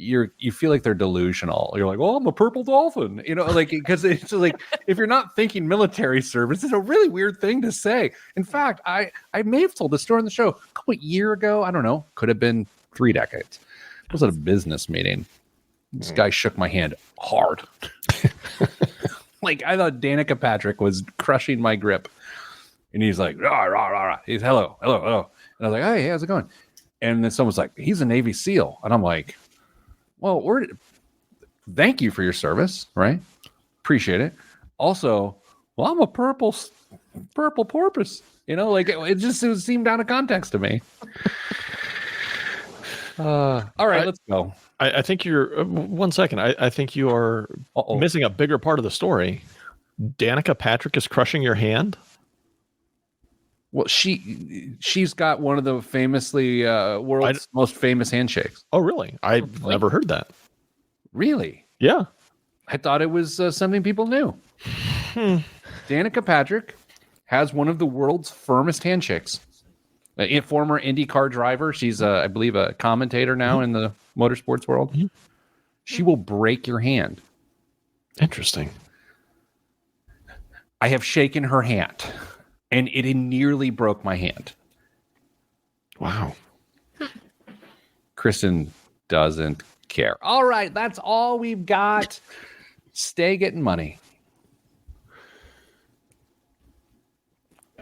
you feel like they're delusional. You're like, "Oh, I'm a purple dolphin," like, because it's like, if you're not thinking military service, it's a really weird thing to say. In fact, I may have told the story on the show a couple of years ago. I don't know, could have been 3 decades. I was at a business meeting. This guy shook my hand hard. Like, I thought Danica Patrick was crushing my grip. And he's like, rah, rah, rah, rah. He's hello. And I was like, hey, how's it going? And then someone's like, he's a Navy SEAL. And I'm like, well, thank you for your service, right? Appreciate it. Also, well, I'm a purple porpoise. Like, it seemed out of context to me. All right, let's go. I think you're 1 second. I think you are missing a bigger part of the story. Danica Patrick is crushing your hand. Well, she's got one of the famously world's most famous handshakes. Oh, really? I've never heard that. Really? Yeah. I thought it was something people knew. Danica Patrick has one of the world's firmest handshakes. A former IndyCar driver. She's, I believe, a commentator now in the motorsports world. Mm-hmm. She will break your hand. Interesting. I have shaken her hand, and it nearly broke my hand. Wow. Kristen doesn't care. All right, that's all we've got. Stay getting money.